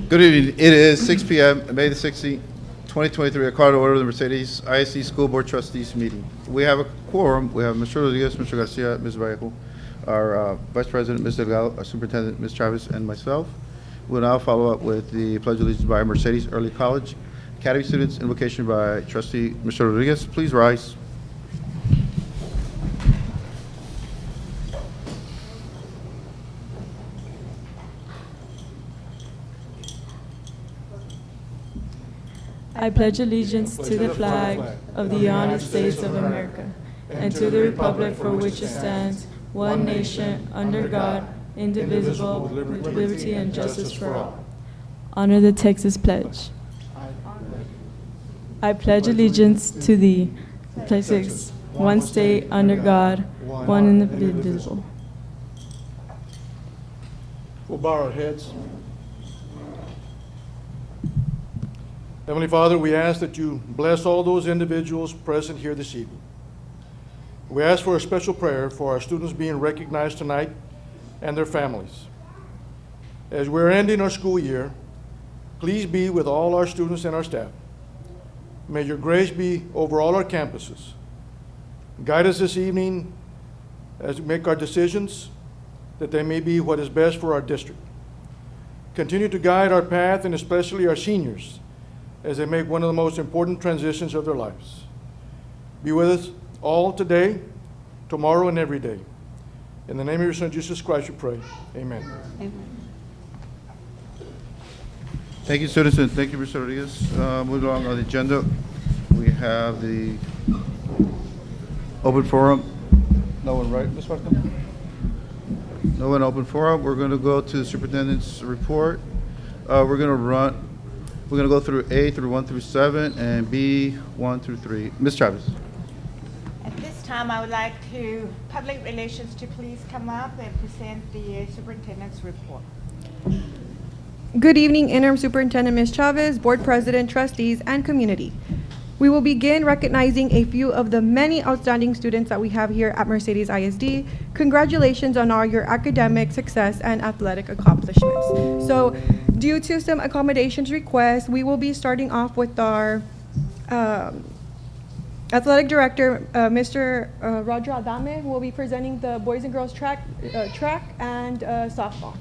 Good evening. It is 6 p.m., May the 16th, 2023. I call to order the Mercedes ISD School Board Trustees meeting. We have a quorum. We have Mr. Rodriguez, Mr. Garcia, Ms. Vallejo, our Vice President, Ms. Delgado, our Superintendent, Ms. Chavez, and myself. We'll now follow up with the Pledge of Allegiance by Mercedes Early College Academy students, invocation by Trustee Mr. Rodriguez. Please rise. I pledge allegiance to the flag of the United States of America and to the republic for which it stands, one nation, under God, indivisible, with liberty and justice for all. Honor the Texas Pledge. I pledge allegiance to the Texas, one state, under God, one indivisible. We'll bow our heads. Heavenly Father, we ask that you bless all those individuals present here this evening. We ask for a special prayer for our students being recognized tonight and their families. As we're ending our school year, please be with all our students and our staff. May your grace be over all our campuses. Guide us this evening as we make our decisions, that they may be what is best for our district. Continue to guide our path, and especially our seniors, as they make one of the most important transitions of their lives. Be with us all today, tomorrow, and every day. In the name of your Son, Jesus Christ, we pray. Amen. Amen. Thank you, students, and thank you, Mr. Rodriguez. Moving along on the agenda, we have the open forum. No one, right, Ms. Martin? No one open forum. We're going to go to the superintendent's report. We're going to go through A through 1 through 7 and B 1 through 3. Ms. Chavez. At this time, I would like to Public Relations to please come up and present the superintendent's report. Good evening, Interim Superintendent Ms. Chavez, Board President, Trustees, and community. We will begin recognizing a few of the many outstanding students that we have here at Mercedes ISD. Congratulations on all your academic success and athletic accomplishments. So, due to some accommodations requests, we will be starting off with our athletic director, Mr. Roger Adame, who will be presenting the boys and girls track and softball.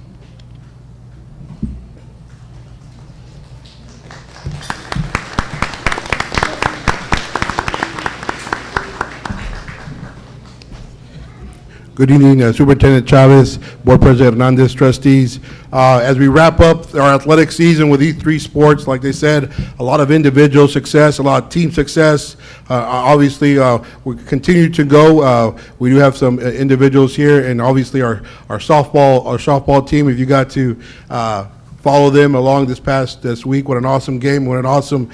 Good evening, Superintendent Chavez, Board President Hernandez, trustees. As we wrap up our athletic season with these three sports, like they said, a lot of individual success, a lot of team success. Obviously, we continue to go. We do have some individuals here, and obviously our softball team. If you got to follow them along this week. What an awesome game, what an awesome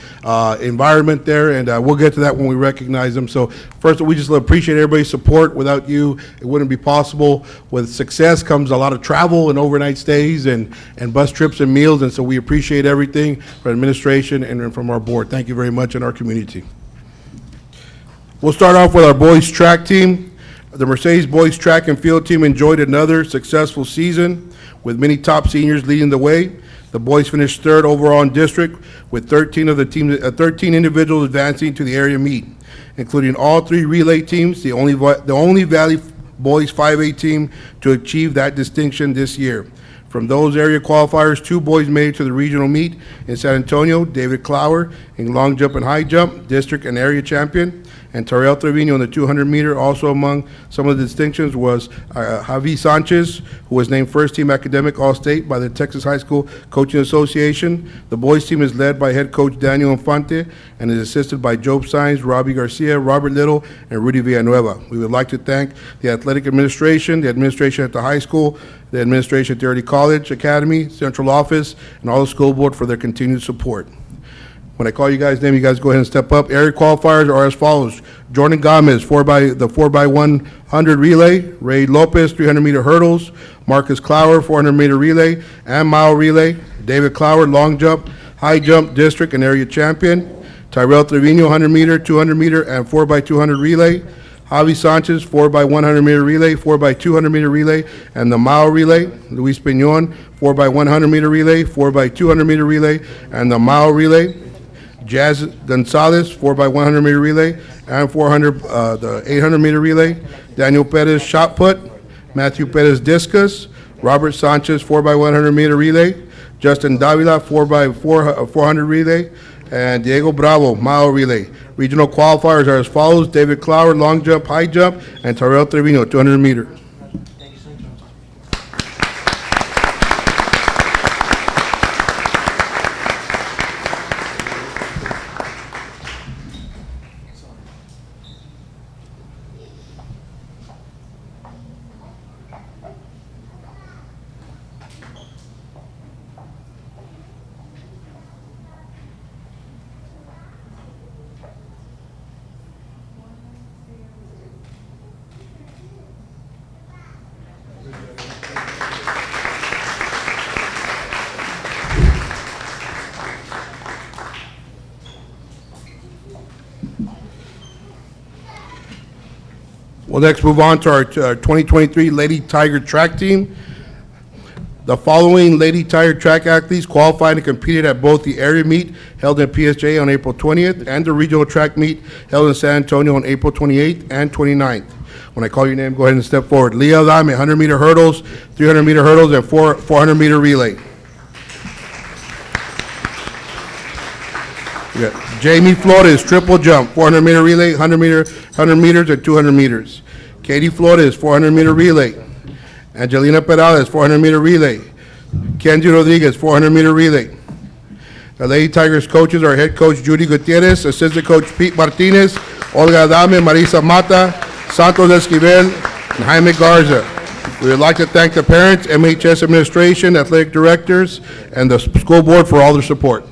environment there, and we'll get to that when we recognize them. So first, we just appreciate everybody's support. Without you, it wouldn't be possible. With success comes a lot of travel and overnight stays and bus trips and meals, and so we appreciate everything from administration and from our board. Thank you very much, in our community. We'll start off with our boys track team. The Mercedes boys track and field team enjoyed another successful season with many top seniors leading the way. The boys finished third overall in district with 13 individuals advancing to the area meet, including all three relay teams, the only Valley boys 5A team to achieve that distinction this year. From those area qualifiers, 2 boys made it to the regional meet in San Antonio, David Clower in long jump and high jump, district and area champion, and Tariel Trevino in the 200 meter. Also among some of the distinctions was Javi Sanchez, who was named first team academic All-State by the Texas High School Coaching Association. The boys team is led by head coach Daniel Infante and is assisted by Job Sainz, Robbie Garcia, Robert Little, and Rudy Villanueva. We would like to thank the athletic administration, the administration at the high school, the administration at the Early College Academy, central office, and all the school board for their continued support. When I call you guys' name, you guys go ahead and step up. Area qualifiers are as follows: Jordan Gomez, 4x100 relay; Ray Lopez, 300-meter hurdles; Marcus Clower, 400-meter relay and mile relay; David Clower, long jump, high jump, district and area champion; Tyrell Trevino, 100-meter, 200-meter, and 4x200 relay; Javi Sanchez, 4x100-meter relay, 4x200-meter relay, and the mile relay. Luis Piñon, 4x100-meter relay, 4x200-meter relay, and the mile relay. Jazz Gonzalez, 4x100-meter relay, and the 800-meter relay. Daniel Perez, shot put. Matthew Perez, discus. Robert Sanchez, 4x100-meter relay. Justin Davila, 4x400 relay. And Diego Bravo, mile relay. Regional qualifiers are as follows: David Clower, long jump, high jump, and Terrell Trevino, 200 meter. We'll next move on to our 2023 Lady Tiger track team. The following Lady Tiger track athletes qualified and competed at both the area meet held in PSJ on April 20th and the regional track meet held in San Antonio on April 28th and 29th. When I call your name, go ahead and step forward. Leah Adame, 100-meter hurdles, 300-meter hurdles, and 400-meter relay. We got Jamie Flores, triple jump, 400-meter relay, 100 meters, and 200 meters. Katie Flores, 400-meter relay. Angelina Perales, 400-meter relay. Kenzie Rodriguez, 400-meter relay. The Lady Tigers coaches are head coach Judy Gutierrez, assistant coach Pete Martinez, Olga Adame, Marisa Mata, Santos Esquivel, and Jaime Garza. We would like to thank the parents, MHS administration, athletic directors, and the school board for all their support.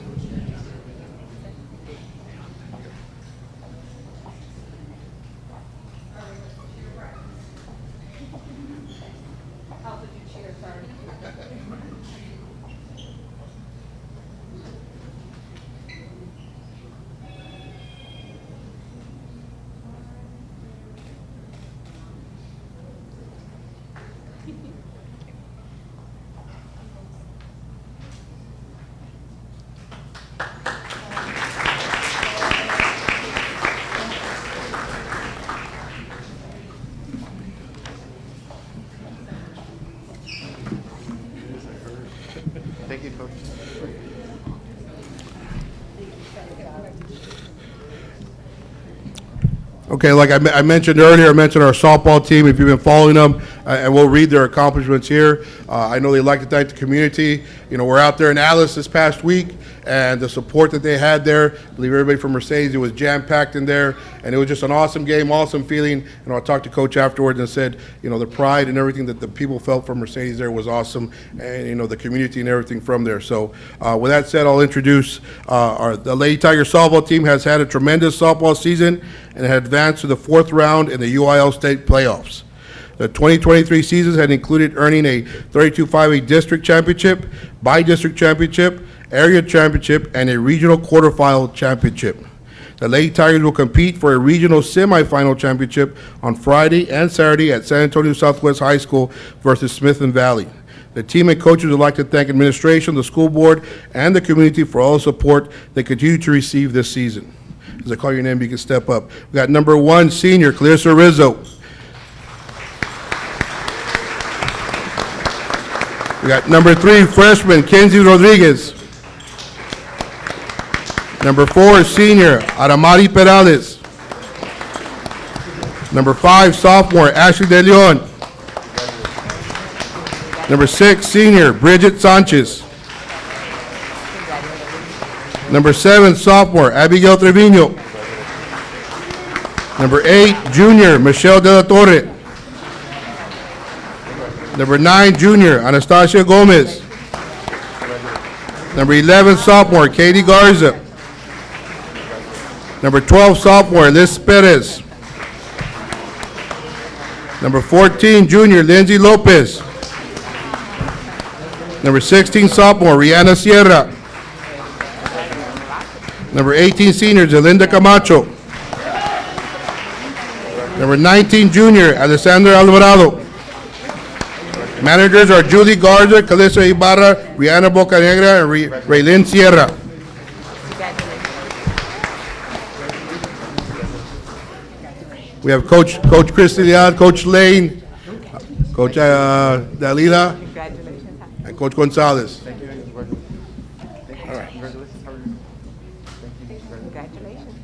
Thank you, Coach. Okay, like I mentioned earlier, I mentioned our softball team. If you've been following them, and we'll read their accomplishments here. I know they like to thank the community. You know, we're out there in Alice this past week, and the support that they had there. I believe everybody from Mercedes, it was jam-packed in there, and it was just an awesome game, awesome feeling. And I talked to Coach afterwards and said, you know, the pride and everything that the people felt from Mercedes there was awesome, and, you know, the community and everything from there. So with that said, I'll introduce the Lady Tiger softball team has had a tremendous softball season and had advanced to the 4th round in the UIL state playoffs. The 2023 seasons had included earning a 32-5A district championship, bi-district championship, area championship, and a regional quarterfinal championship. The Lady Tigers will compete for a regional semifinal championship on Friday and Saturday at San Antonio Southwest High School versus Smith and Valley. The team and coaches would like to thank administration, the school board, and the community for all the support they continue to receive this season. As I call your name, you can step up. We got number 1, senior, Clarissa Rizzo. We got number 3, freshman, Kenzie Rodriguez. Number 4, senior, Aramari Perales. Number 5, sophomore, Ashley De Leon. Number 6, senior, Bridget Sanchez. Number 7, sophomore, Abigail Trevino. Number 8, junior, Michelle De La Torre. Number 9, junior, Anastasia Gomez. Number 11, sophomore, Katie Garza. Number 12, sophomore, Liz Perez. Number 14, junior, Lindsay Lopez. Number 16, sophomore, Rihanna Sierra. Number 18, senior, Zelinda Camacho. Number 19, junior, Alessandra Alvarado. Managers are Julie Garza, Calissa Ibarra, Rihanna Bocanegra, and Raylene Sierra. We have Coach Christy Leal, Coach Lane, Coach Dalila, and Coach Gonzalez. Congratulations.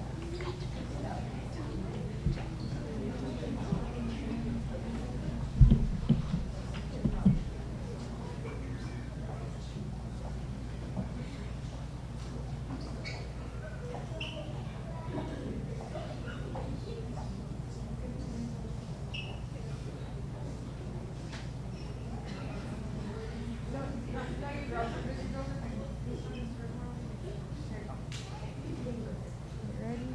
Ready?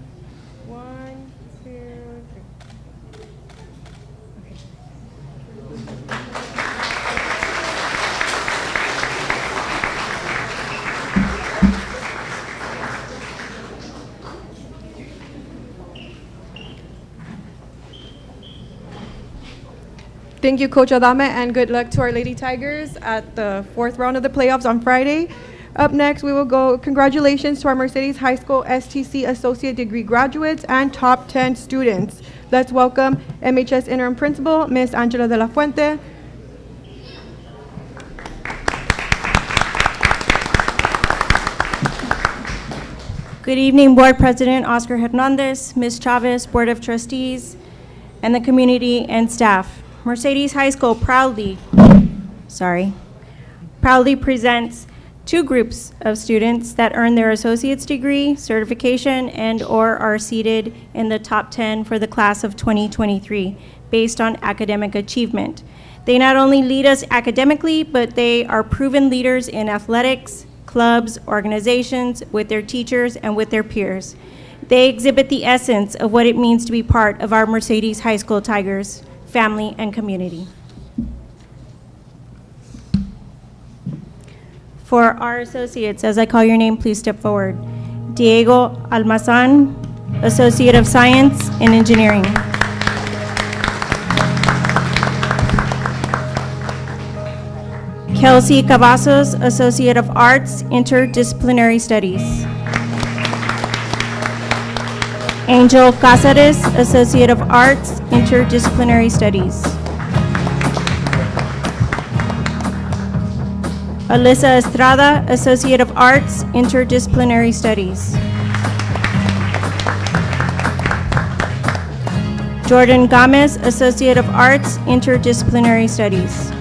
1, 2, 3. Thank you, Coach Adame, and good luck to our Lady Tigers at the 4th round of the playoffs on Friday. Up next, we will go congratulations to our Mercedes High School STC Associate Degree graduates and top 10 students. Let's welcome MHS Interim Principal, Ms. Angela de la Fuente. Good evening, Board President Oscar Hernandez, Ms. Chavez, Board of Trustees, and the community and staff. Mercedes High School proudly presents two groups of students that earn their associate's degree, certification, and/or are seated in the top 10 for the class of 2023 based on academic achievement. They not only lead us academically, but they are proven leaders in athletics, clubs, organizations, with their teachers, and with their peers. They exhibit the essence of what it means to be part of our Mercedes High School Tigers family and community. For our associates, as I call your name, please step forward. Diego Almazan, Associate of Science in Engineering. Kelsey Cavazos, Associate of Arts, Interdisciplinary Studies. Angel Cáceres, Associate of Arts, Interdisciplinary Studies. Alyssa Estrada, Associate of Arts, Interdisciplinary Studies. Jordan Gomez, Associate of Arts, Interdisciplinary Studies.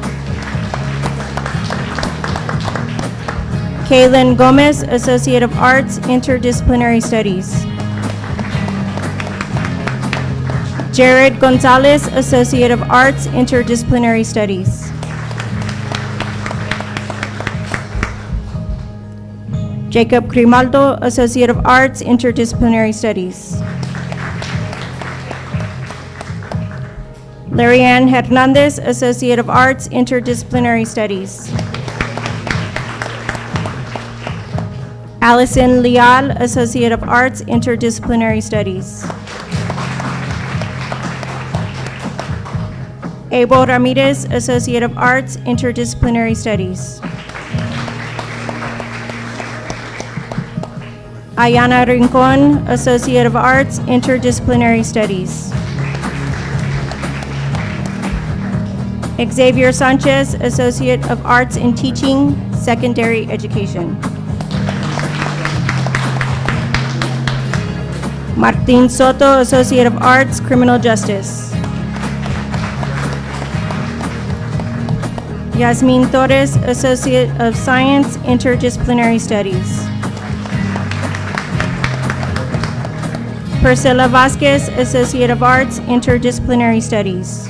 Kaylin Gomez, Associate of Arts, Interdisciplinary Studies. Jared Gonzalez, Associate of Arts, Interdisciplinary Studies. Jacob Grimaldo, Associate of Arts, Interdisciplinary Studies. Larianne Hernandez, Associate of Arts, Interdisciplinary Studies. Allison Leal, Associate of Arts, Interdisciplinary Studies. Abel Ramirez, Associate of Arts, Interdisciplinary Studies. Ayana Rincon, Associate of Arts, Interdisciplinary Studies. Xavier Sanchez, Associate of Arts in Teaching, Secondary Education. Martin Soto, Associate of Arts, Criminal Justice. Yasmin Torres, Associate of Science, Interdisciplinary Studies. Priscilla Vasquez, Associate of Arts, Interdisciplinary Studies.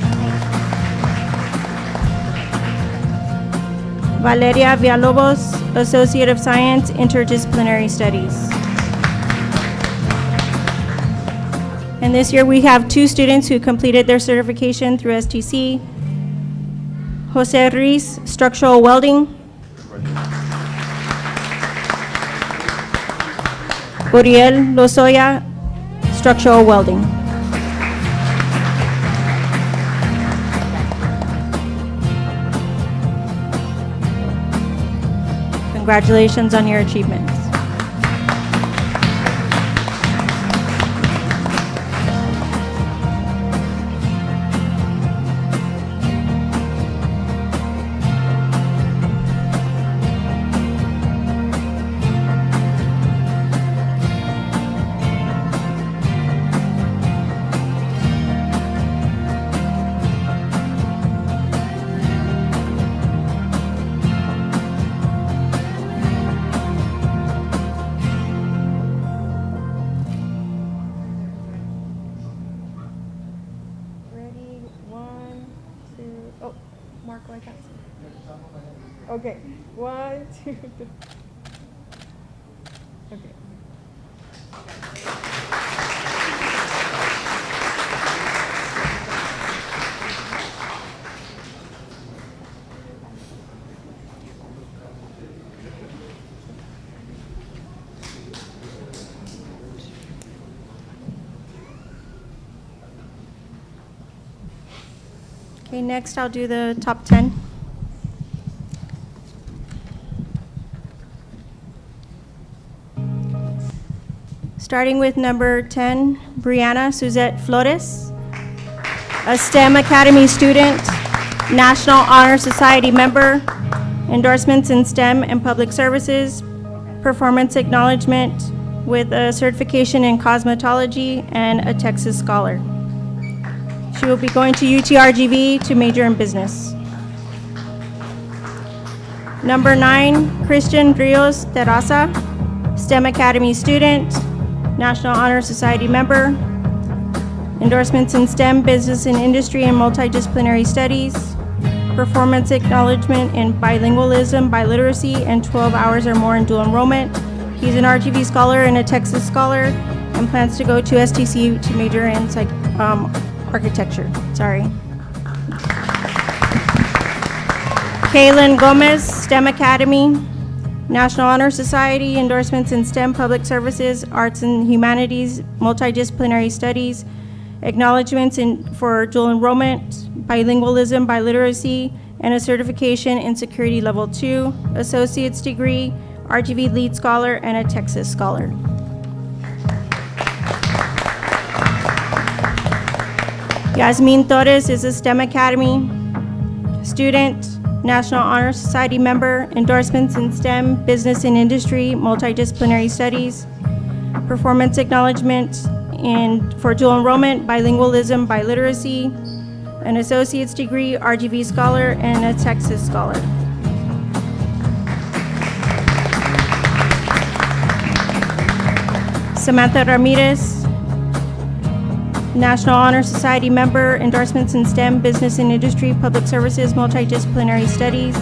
Valeria Villalobos, Associate of Science, Interdisciplinary Studies. And this year we have two students who completed their certification through STC. Jose Ruiz, Structural Welding. Uriel Lozoya, Structural Welding. Congratulations on your achievements. Ready? 1, 2. Oh, Marco, I can't see. Okay. 1, 2, 3. Okay. Okay, next I'll do the top 10. Starting with number 10, Brianna Suzette Flores, a STEM Academy student, National Honor Society member, endorsements in STEM and public services, performance acknowledgement with a certification in cosmetology and a Texas Scholar. She will be going to UTRGV to major in business. Number 9, Christian Rios Terraza, STEM Academy student, National Honor Society member, endorsements in STEM, business and industry, and multidisciplinary studies, performance acknowledgement in bilingualism, biliteracy, and 12 hours or more in dual enrollment. He's an RGV scholar and a Texas Scholar, and plans to go to STC to major in architecture. Sorry. Kaylin Gomez, STEM Academy, National Honor Society, endorsements in STEM, public services, arts and humanities, multidisciplinary studies, acknowledgements for dual enrollment, bilingualism, biliteracy, and a certification in security level 2, associate's degree, RGV lead scholar, and a Texas Scholar. Yasmin Torres is a STEM Academy student, National Honor Society member, endorsements in STEM, business and industry, multidisciplinary studies, performance acknowledgement for dual enrollment, bilingualism, biliteracy, an associate's degree, RGV Scholar, and a Texas Scholar. Samantha Ramirez, National Honor Society member, endorsements in STEM, business and industry, public services, multidisciplinary studies,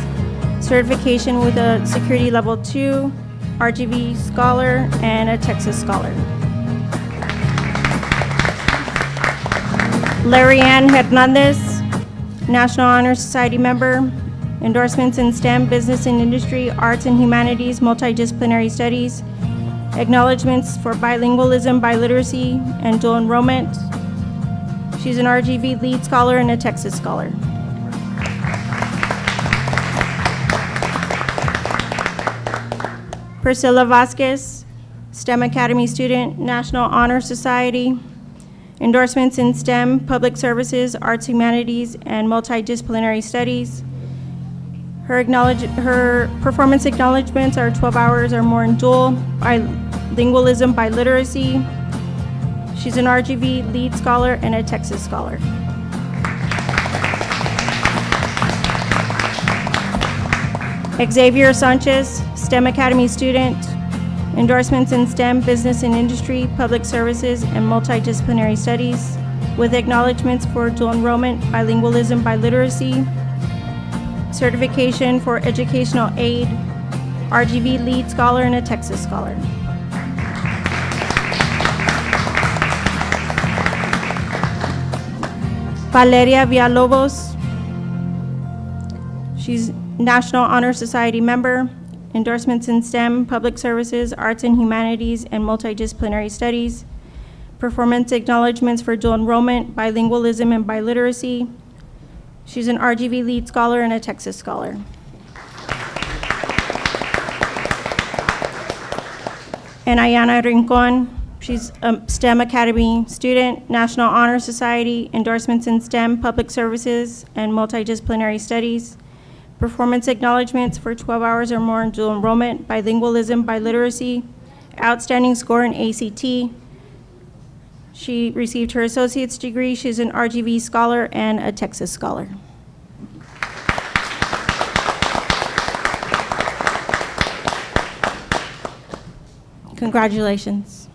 certification with a security level 2, RGV Scholar, and a Texas Scholar. Larry Ann Hernandez, National Honor Society member, endorsements in STEM, business and industry, arts and humanities, multidisciplinary studies, acknowledgements for bilingualism, biliteracy, and dual enrollment. She's an RGV lead scholar and a Texas Scholar. Priscilla Vasquez, STEM Academy student, National Honor Society, endorsements in STEM, public services, arts, humanities, and multidisciplinary studies. Her performance acknowledgements are 12 hours or more in dual, bilingualism, biliteracy. She's an RGV lead scholar and a Texas Scholar. Xavier Sanchez, STEM Academy student, endorsements in STEM, business and industry, public services, and multidisciplinary studies, with acknowledgements for dual enrollment, bilingualism, biliteracy, certification for educational aid, RGV lead scholar, and a Texas Scholar. Valeria Villalobos, she's National Honor Society member, endorsements in STEM, public services, arts and humanities, and multidisciplinary studies, performance acknowledgements for dual enrollment, bilingualism, and biliteracy. She's an RGV lead scholar and a Texas Scholar. And Ayana Rincon, she's a STEM Academy student, National Honor Society, endorsements in STEM, public services, and multidisciplinary studies. Performance acknowledgements for 12 hours or more in dual enrollment, bilingualism, biliteracy, outstanding score in ACT. She received her associate's degree. She's an RGV scholar and a Texas scholar. Congratulations.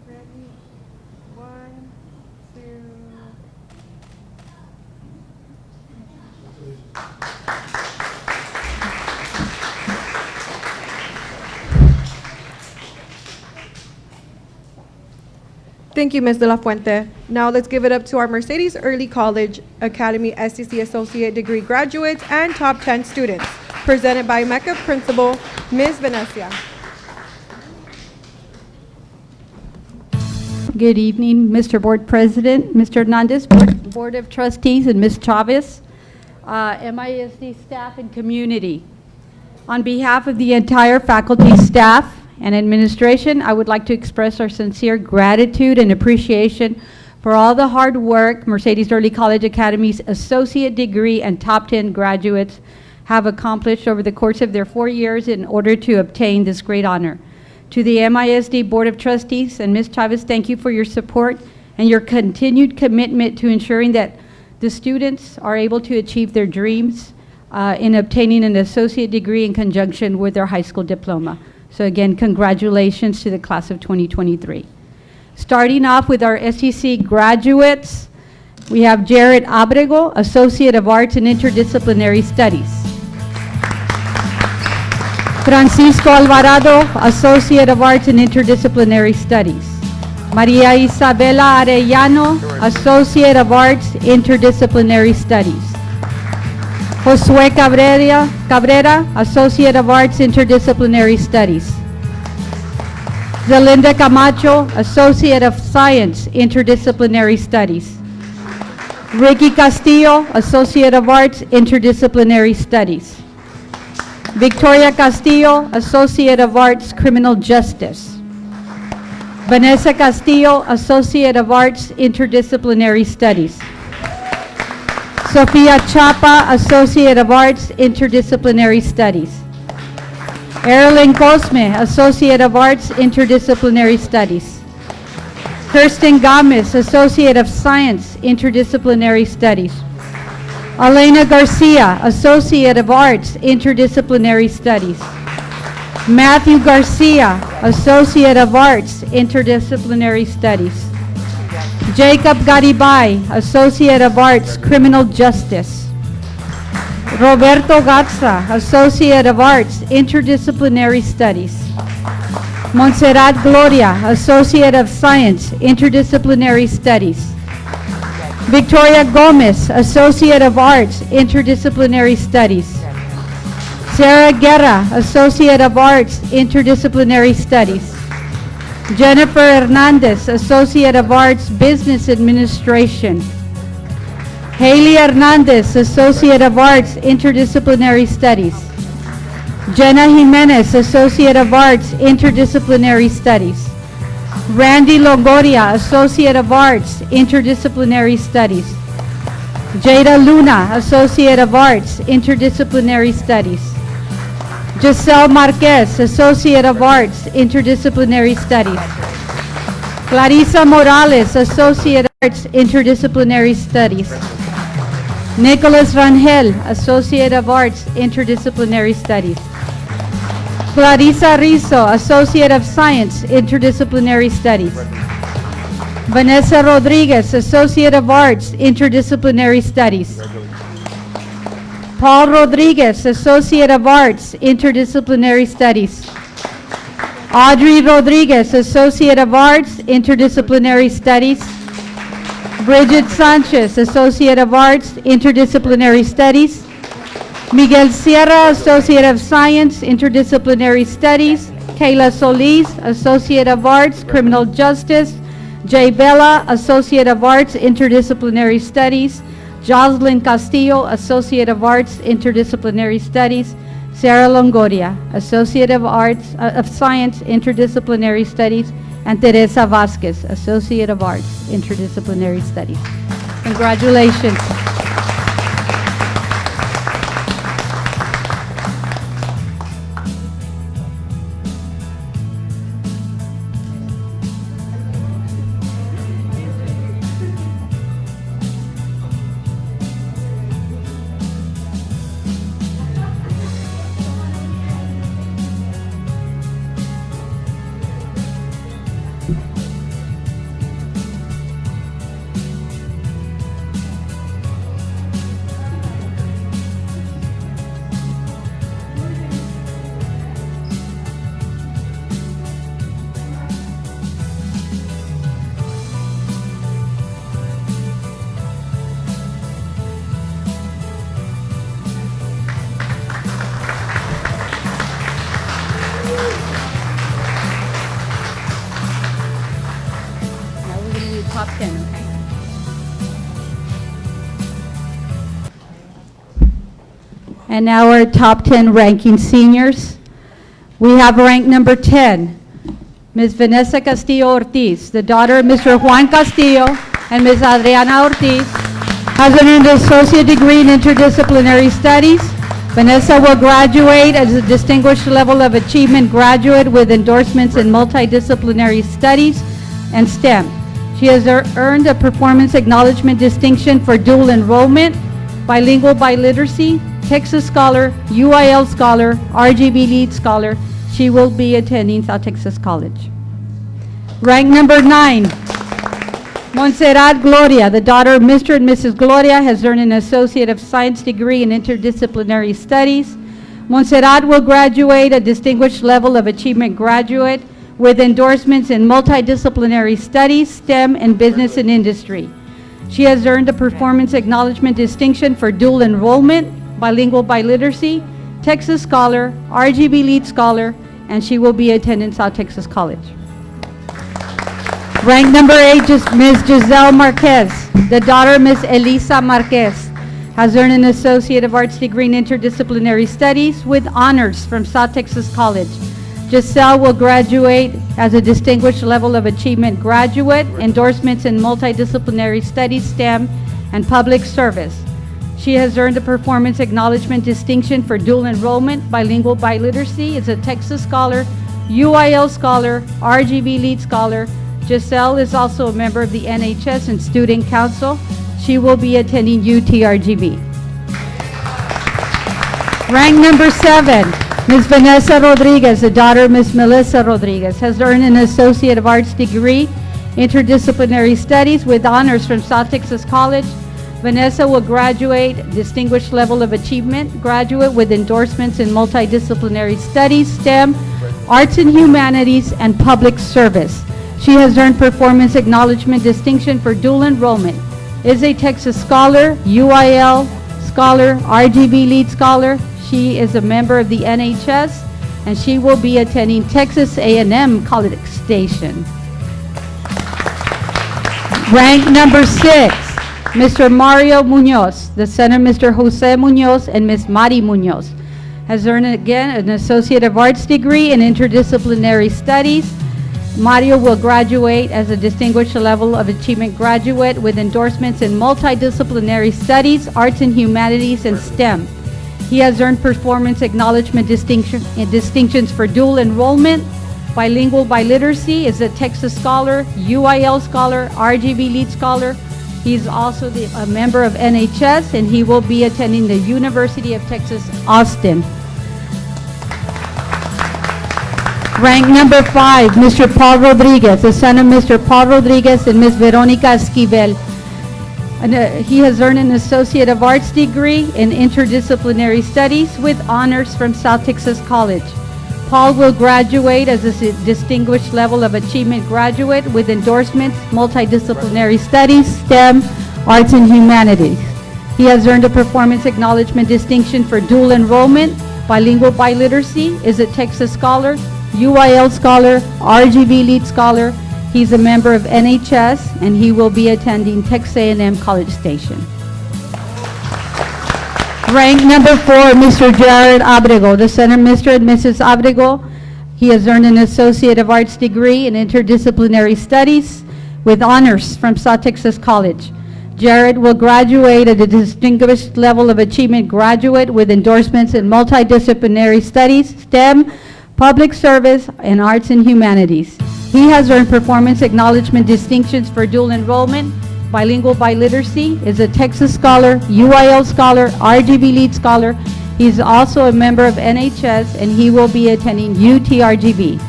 Ready? 1, 2. Thank you, Ms. De La Fuente. Now let's give it up to our Mercedes Early College Academy STC Associate Degree graduates and top 10 students, presented by Mecca Principal, Ms. Venecia. Good evening, Mr. Board President, Mr. Hernandez, Board of Trustees, and Ms. Chavez, MISD staff and community. On behalf of the entire faculty, staff, and administration, I would like to express our sincere gratitude and appreciation for all the hard work Mercedes Early College Academy's associate degree and top 10 graduates have accomplished over the course of their 4 years in order to obtain this great honor. To the MISD Board of Trustees and Ms. Chavez, thank you for your support and your continued commitment to ensuring that the students are able to achieve their dreams in obtaining an associate degree in conjunction with their high school diploma. So again, congratulations to the class of 2023. Starting off with our SEC graduates, we have Jared Abrego, Associate of Arts in Interdisciplinary Studies. Francisco Alvarado, Associate of Arts in Interdisciplinary Studies. Maria Isabela Arellano, Associate of Arts, Interdisciplinary Studies. Josue Cabrera, Associate of Arts, Interdisciplinary Studies. Zelinda Camacho, Associate of Science, Interdisciplinary Studies. Ricky Castillo, Associate of Arts, Interdisciplinary Studies. Victoria Castillo, Associate of Arts, Criminal Justice. Vanessa Castillo, Associate of Arts, Interdisciplinary Studies. Sofia Chapa, Associate of Arts, Interdisciplinary Studies. Erilyn Cosme, Associate of Arts, Interdisciplinary Studies. Kirsten Gomez, Associate of Science, Interdisciplinary Studies. Elena Garcia, Associate of Arts, Interdisciplinary Studies. Matthew Garcia, Associate of Arts, Interdisciplinary Studies. Jacob Garibay, Associate of Arts, Criminal Justice. Roberto Gatza, Associate of Arts, Interdisciplinary Studies. Montserrat Gloria, Associate of Science, Interdisciplinary Studies. Victoria Gomez, Associate of Arts, Interdisciplinary Studies. Sarah Guerra, Associate of Arts, Interdisciplinary Studies. Jennifer Hernandez, Associate of Arts, Business Administration. Haley Hernandez, Associate of Arts, Interdisciplinary Studies. Jenna Jimenez, Associate of Arts, Interdisciplinary Studies. Randy Longoria, Associate of Arts, Interdisciplinary Studies. Jada Luna, Associate of Arts, Interdisciplinary Studies. Giselle Marquez, Associate of Arts, Interdisciplinary Studies. Clarissa Morales, Associate of Arts, Interdisciplinary Studies. Nicholas Rangel, Associate of Arts, Interdisciplinary Studies. Clarissa Rizzo, Associate of Science, Interdisciplinary Studies. Vanessa Rodriguez, Associate of Arts, Interdisciplinary Studies. Paul Rodriguez, Associate of Arts, Interdisciplinary Studies. Audrey Rodriguez, Associate of Arts, Interdisciplinary Studies. Bridget Sanchez, Associate of Arts, Interdisciplinary Studies. Miguel Sierra, Associate of Science, Interdisciplinary Studies. Kayla Solis, Associate of Arts, Criminal Justice. Jay Bella, Associate of Arts, Interdisciplinary Studies. Jocelyn Castillo, Associate of Arts, Interdisciplinary Studies. Sarah Longoria, Associate of Arts, of Science, Interdisciplinary Studies. And Teresa Vasquez, Associate of Arts, Interdisciplinary Studies. Congratulations. Now we're going to do top 10, okay? And now our top 10 ranking seniors. We have ranked number 10, Ms. Vanessa Castillo Ortiz, the daughter of Mr. Juan Castillo and Ms. Adriana Ortiz, has earned an associate degree in interdisciplinary studies. Vanessa will graduate as a distinguished level of achievement graduate with endorsements in multidisciplinary studies and STEM. She has earned a performance acknowledgement distinction for dual enrollment, bilingual biliteracy, Texas Scholar, UIL Scholar, RGB Lead Scholar. She will be attending South Texas College. Rank number 9, Montserrat Gloria, the daughter of Mr. and Mrs. Gloria, has earned an Associate of Science degree in Interdisciplinary Studies. Montserrat will graduate a Distinguished Level of Achievement graduate with endorsements in Multidisciplinary Studies, STEM, and Business and Industry. She has earned a Performance Acknowledgement distinction for dual enrollment, bilingual biliteracy, Texas Scholar, RGB Lead Scholar, and she will be attending South Texas College. Rank number 8 is Ms. Giselle Marquez, the daughter of Ms. Elisa Marquez, has earned an Associate of Arts degree in Interdisciplinary Studies with honors from South Texas College. Giselle will graduate as a Distinguished Level of Achievement graduate, endorsements in Multidisciplinary Studies, STEM, and Public Service. She has earned a Performance Acknowledgement distinction for dual enrollment, bilingual biliteracy, is a Texas Scholar, UIL Scholar, RGB Lead Scholar. Giselle is also a member of the NHS and Student Council. She will be attending UTRGV. Rank number 7, Ms. Vanessa Rodriguez, the daughter of Ms. Melissa Rodriguez, has earned an Associate of Arts degree, Interdisciplinary Studies with honors from South Texas College. Vanessa will graduate Distinguished Level of Achievement graduate with endorsements in Multidisciplinary Studies, STEM, Arts and Humanities, and Public Service. She has earned Performance Acknowledgement distinction for dual enrollment, is a Texas Scholar, UIL Scholar, RGB Lead Scholar. She is a member of the NHS, and she will be attending Texas A&M College Station. Rank number 6, Mr. Mario Munoz, the son of Mr. Jose Munoz and Ms. Mari Munoz, has earned again an Associate of Arts degree in Interdisciplinary Studies. Mario will graduate as a Distinguished Level of Achievement graduate with endorsements in Multidisciplinary Studies, Arts and Humanities, and STEM. He has earned Performance Acknowledgement distinctions for dual enrollment, bilingual biliteracy, is a Texas Scholar, UIL Scholar, RGB Lead Scholar. He's also a member of NHS, and he will be attending the University of Texas, Austin. Rank number 5, Mr. Paul Rodriguez, the son of Mr. Paul Rodriguez and Ms. Veronica Esquivel. And, he has earned an Associate of Arts degree in Interdisciplinary Studies with honors from South Texas College. Paul will graduate as a distinguished level of achievement graduate with endorsements, multidisciplinary studies, STEM, arts and humanities. He has earned a performance acknowledgement distinction for dual enrollment, bilingual biliteracy, is a Texas Scholar, UIL Scholar, RGV Lead Scholar. He's a member of NHS, and he will be attending Texas A&M College Station. Rank number 4, Mr. Jared Abrego. The Center, Mr. and Mrs. Abrego. He has earned an Associate of Arts degree in Interdisciplinary Studies with honors from South Texas College. Jared will graduate at a distinguished level of achievement graduate with endorsements in multidisciplinary studies, STEM, public service, and arts and humanities. He has earned performance acknowledgement distinctions for dual enrollment, bilingual biliteracy, is a Texas Scholar, UIL Scholar, RGV Lead Scholar. He's also a member of NHS, and he will be attending UTRGV.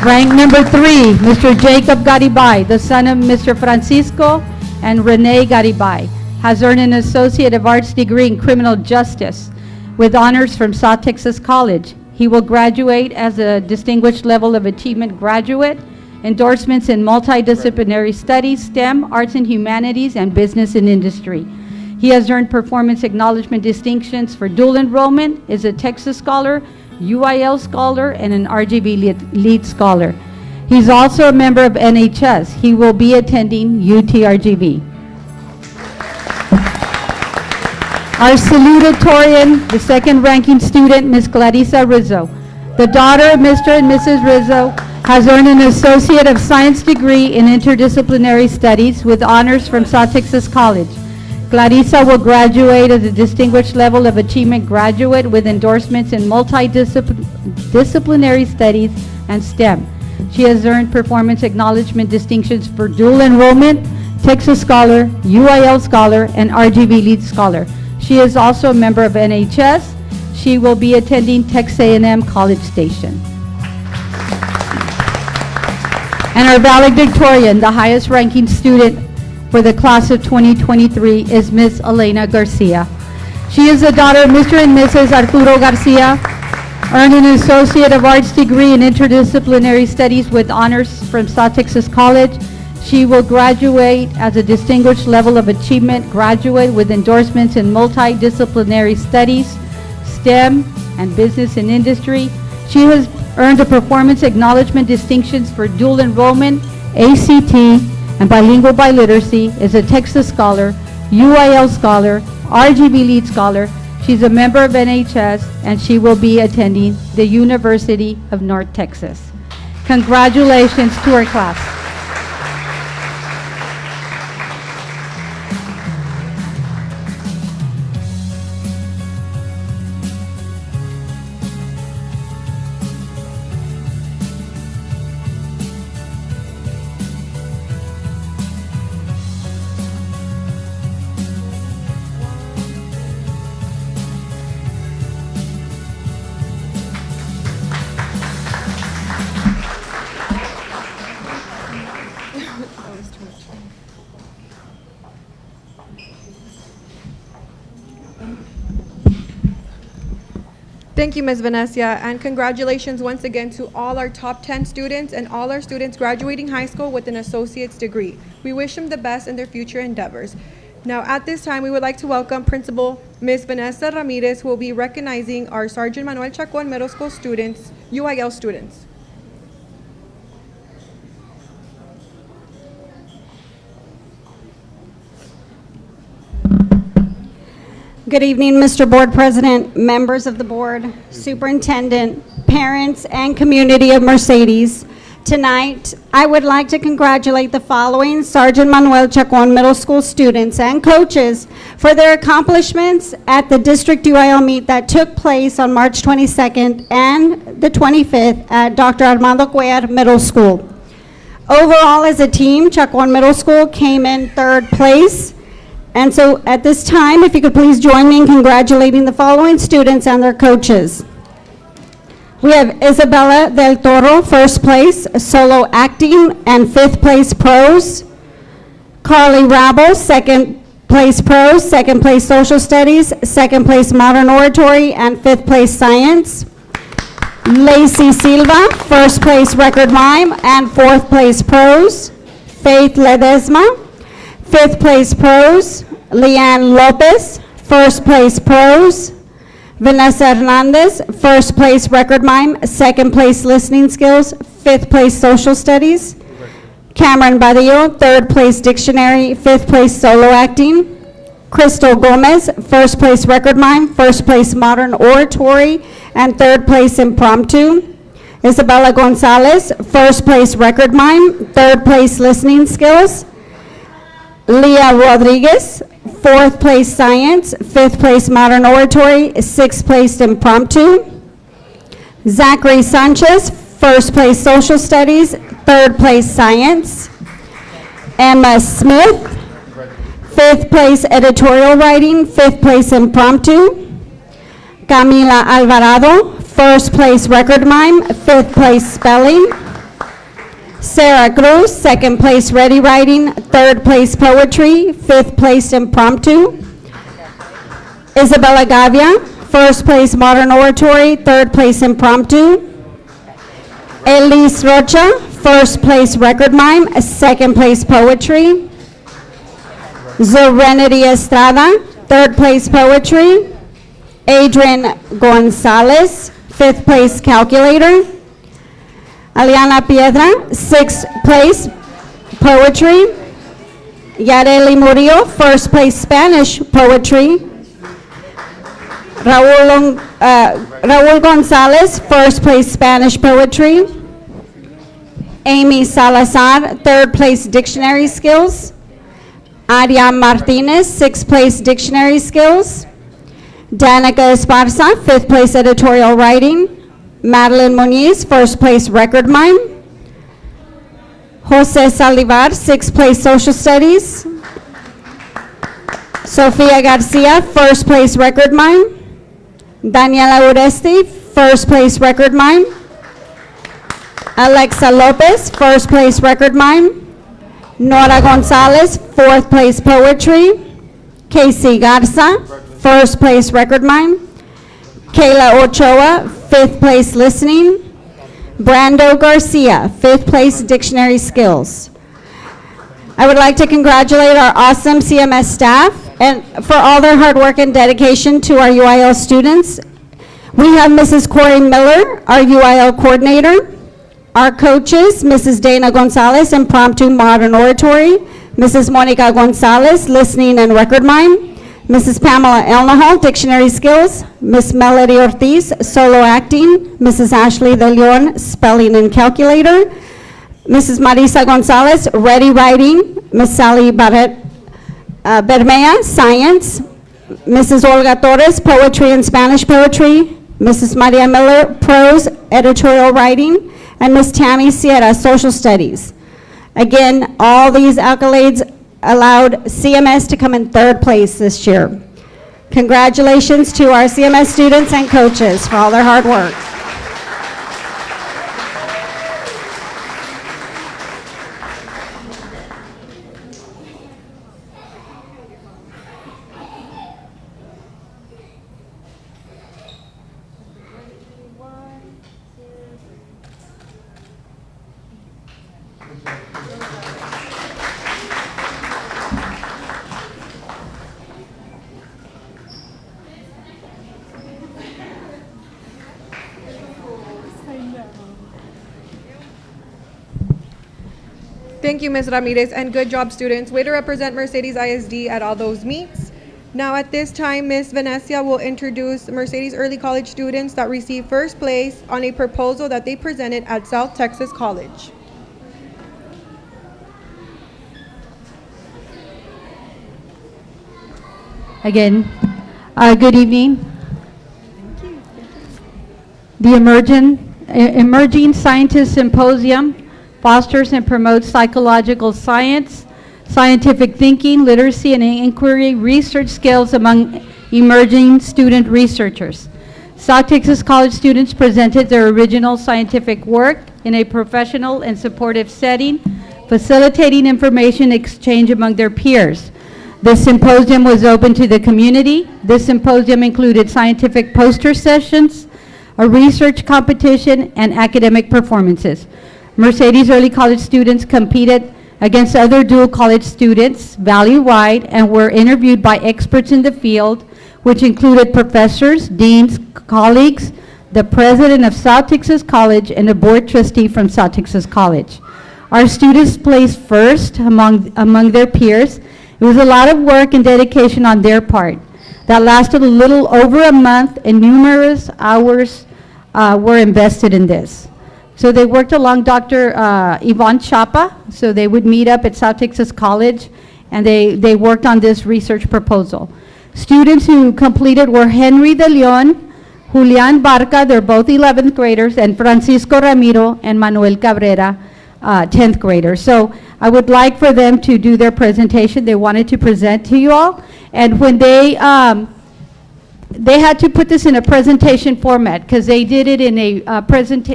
Rank number 3, Mr. Jacob Garibay, the son of Mr. Francisco and Renee Garibay, has earned an Associate of Arts degree in Criminal Justice with honors from South Texas College. He will graduate as a distinguished level of achievement graduate, endorsements in multidisciplinary studies, STEM, arts and humanities, and business and industry. He has earned performance acknowledgement distinctions for dual enrollment, is a Texas Scholar, UIL Scholar, and an RGV Lead Scholar. He's also a member of NHS. He will be attending UTRGV. Our salutatorian, the second ranking student, Ms. Clarissa Rizzo. The daughter of Mr. and Mrs. Rizzo has earned an Associate of Science degree in Interdisciplinary Studies with honors from South Texas College. Clarissa will graduate as a distinguished level of achievement graduate with endorsements in multidisciplinary studies and STEM. She has earned performance acknowledgement distinctions for dual enrollment, Texas Scholar, UIL Scholar, and RGV Lead Scholar. She is also a member of NHS. She will be attending Texas A&M College Station. And our valedictorian, the highest ranking student for the class of 2023, is Ms. Elena Garcia. She is the daughter of Mr. and Mrs. Arturo Garcia, earned an Associate of Arts degree in Interdisciplinary Studies with honors from South Texas College. She will graduate as a distinguished level of achievement graduate with endorsements in multidisciplinary studies, STEM, and business and industry. She has earned a performance acknowledgement distinctions for dual enrollment, ACT, and bilingual biliteracy, is a Texas Scholar, UIL Scholar, RGV Lead Scholar. She's a member of NHS, and she will be attending the University of North Texas. Congratulations to our class. Thank you, Ms. Vanessa, and congratulations once again to all our top 10 students and all our students graduating high school with an associate's degree. We wish them the best in their future endeavors. Now, at this time, we would like to welcome Principal Ms. Vanessa Ramirez, who will be recognizing our Sergeant Manuel Chacon Middle School students, UIL students. Good evening, Mr. Board President, members of the board, superintendent, parents, and community of Mercedes. Tonight, I would like to congratulate the following Sergeant Manuel Chacon Middle School students and coaches for their accomplishments at the District UIL meet that took place on March 22nd and the 25th at Dr. Armando Cuellar Middle School. Overall, as a team, Chacon Middle School came in third place. And so at this time, if you could please join me in congratulating the following students and their coaches. We have Isabella Del Toro, first place, solo acting and fifth place prose. Carly Rabel, second place prose, second place social studies, second place modern oratory, and fifth place science. Lacey Silva, first place record mime and fourth place prose. Faith Ledesma, fifth place prose. Leanne Lopez, first place prose. Vanessa Hernandez, first place record mime, second place listening skills, fifth place social studies. Cameron Badillo, third place dictionary, fifth place solo acting. Crystal Gomez, first place record mime, first place modern oratory, and third place impromptu. Isabella Gonzalez, first place record mime, third place listening skills. Leah Rodriguez, fourth place science, fifth place modern oratory, sixth place impromptu. Zachary Sanchez, first place social studies, third place science. Emma Smith, fifth place editorial writing, fifth place impromptu. Camila Alvarado, first place record mime, fifth place spelling. Sarah Cruz, second place ready writing, third place poetry, fifth place impromptu. Isabella Gavia, first place modern oratory, third place impromptu. Elise Rocha, first place record mime, second place poetry. Serenity Estrada, third place poetry. Adrian Gonzalez, fifth place calculator. Aliana Piedra, sixth place poetry. Yareli Murillo, first place Spanish poetry. Raul Gonzalez, first place Spanish poetry. Amy Salazar, third place dictionary skills. Aria Martinez, sixth place dictionary skills. Danica Esparza, fifth place editorial writing. Madeline Moniz, first place record mime. Jose Salivar, sixth place social studies. Sofia Garcia, first place record mime. Daniela Uresti, first place record mime. Alexa Lopez, first place record mime. Nora Gonzalez, fourth place poetry. Casey Garza, first place record mime. Kayla Ochoa, fifth place listening. Brando Garcia, fifth place dictionary skills. I would like to congratulate our awesome CMS staff and for all their hard work and dedication to our UIL students. We have Mrs. Corey Miller, our UIL coordinator. Our coaches, Mrs. Dana Gonzalez, impromptu modern oratory. Mrs. Monica Gonzalez, listening and record mime. Mrs. Pamela Elnahal, dictionary skills. Miss Melody Ortiz, solo acting. Mrs. Ashley De Leon, spelling and calculator. Mrs. Marisa Gonzalez, ready writing. Miss Sally Bermea, science. Mrs. Olga Torres, poetry and Spanish poetry. Mrs. Maria Miller, prose, editorial writing. And Miss Tammy Sierra, social studies. Again, all these accolades allowed CMS to come in third place this year. Congratulations to our CMS students and coaches for all their hard work. Thank you, Ms. Ramirez, and good job, students. Way to represent Mercedes ISD at all those meets. Now, at this time, Ms. Vanessa will introduce Mercedes Early College students that received first place on a proposal that they presented at South Texas College. Again, good evening. The Emerging Scientist Symposium fosters and promotes psychological science, scientific thinking, literacy, and inquiry research skills among emerging student researchers. South Texas College students presented their original scientific work in a professional and supportive setting, facilitating information exchange among their peers. This symposium was open to the community. This symposium included scientific poster sessions, a research competition, and academic performances. Mercedes Early College students competed against other dual college students valley-wide and were interviewed by experts in the field, which included professors, deans, colleagues, the president of South Texas College, and a board trustee from South Texas College. Our students placed first among their peers. It was a lot of work and dedication on their part. That lasted a little over a month, and numerous hours were invested in this. So they worked along Dr. Yvonne Chapa, so they would meet up at South Texas College, and they worked on this research proposal. Students who completed were Henry De Leon, Julian Barca, they're both 11th graders, and Francisco Ramiro and Manuel Cabrera, 10th graders. So I would like for them to do their presentation. They wanted to present to you all, and when they had to put this in a presentation format because they did it in a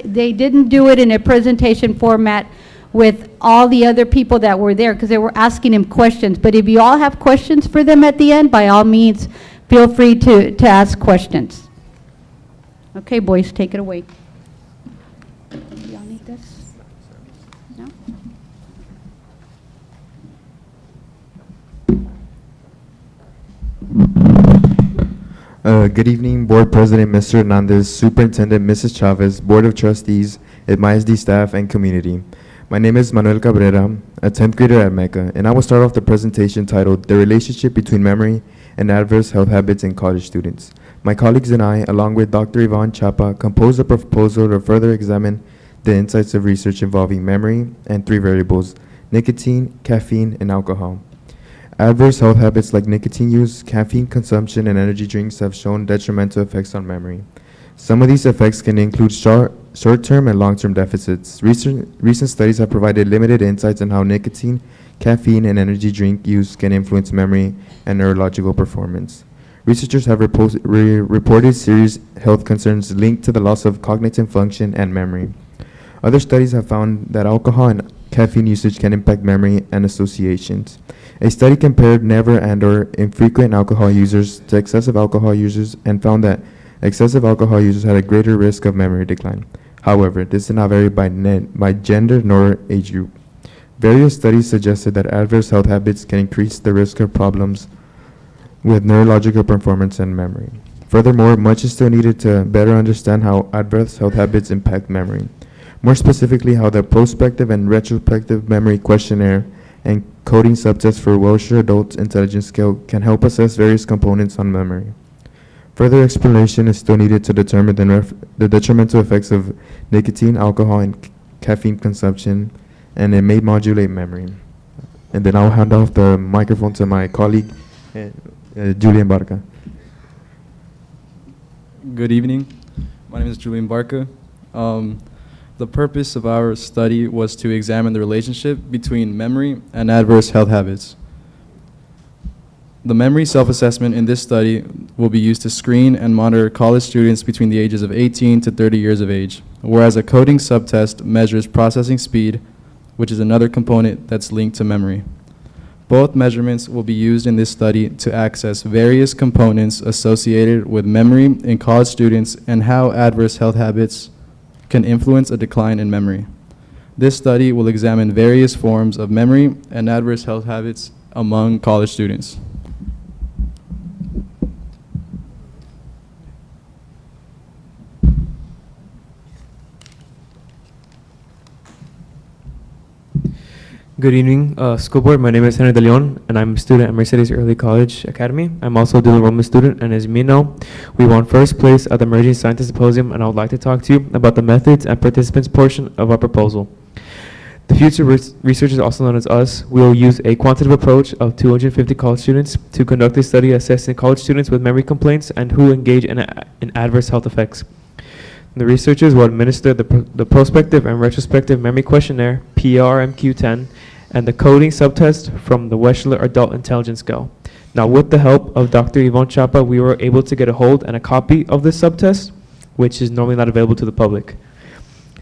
they didn't do it in a presentation format with all the other people that were there because they were asking him questions. But if you all have questions for them at the end, by all means, feel free to ask questions. Okay, boys, take it away. Y'all need this? No? Good evening, Board President Mr. Hernandez, Superintendent Mrs. Chavez, Board of Trustees, MISD staff, and community. My name is Manuel Cabrera, a 10th grader at Mecca, and I will start off the presentation titled The Relationship Between Memory and Adverse Health Habits in College Students. My colleagues and I, along with Dr. Yvonne Chapa, composed a proposal to further examine the insights of research involving memory and 3 variables: nicotine, caffeine, and alcohol. Adverse health habits like nicotine use, caffeine consumption, and energy drinks have shown detrimental effects on memory. Some of these effects can include short-term and long-term deficits. Recent studies have provided limited insights on how nicotine, caffeine, and energy drink use can influence memory and neurological performance. Researchers have reported serious health concerns linked to the loss of cognitive function and memory. Other studies have found that alcohol and caffeine usage can impact memory and associations. A study compared never and/or infrequent alcohol users to excessive alcohol users and found that excessive alcohol users had a greater risk of memory decline. However, this did not vary by gender nor age group. Various studies suggested that adverse health habits can increase the risk of problems with neurological performance and memory. Furthermore, much is still needed to better understand how adverse health habits impact memory. More specifically, how the prospective and retrospective memory questionnaire and coding subtest for Wilshire Adult Intelligence Scale can help assess various components on memory. Further explanation is still needed to determine the detrimental effects of nicotine, alcohol, and caffeine consumption, and it may modulate memory. And then I'll hand off the microphone to my colleague, Julian Barca. Good evening. My name is Julian Barca. The purpose of our study was to examine the relationship between memory and adverse health habits. The memory self-assessment in this study will be used to screen and monitor college students between the ages of 18 to 30 years of age, whereas a coding subtest measures processing speed, which is another component that's linked to memory. Both measurements will be used in this study to access various components associated with memory in college students and how adverse health habits can influence a decline in memory. This study will examine various forms of memory and adverse health habits among college students. Good evening, school board. My name is Henry De Leon, and I'm a student at Mercedes Early College Academy. I'm also a dual enrollment student, and as you may know, we won first place at the Emerging Scientist Symposium, and I would like to talk to you about the methods and participants portion of our proposal. The future researchers, also known as us, will use a quantitative approach of 250 college students to conduct a study assessing college students with memory complaints and who engage in adverse health effects. The researchers will administer the prospective and retrospective memory questionnaire, PRMQ-10, and the coding subtest from the Wechsler Adult Intelligence Scale. Now, with the help of Dr. Yvonne Chapa, we were able to get a hold and a copy of this subtest, which is normally not available to the public.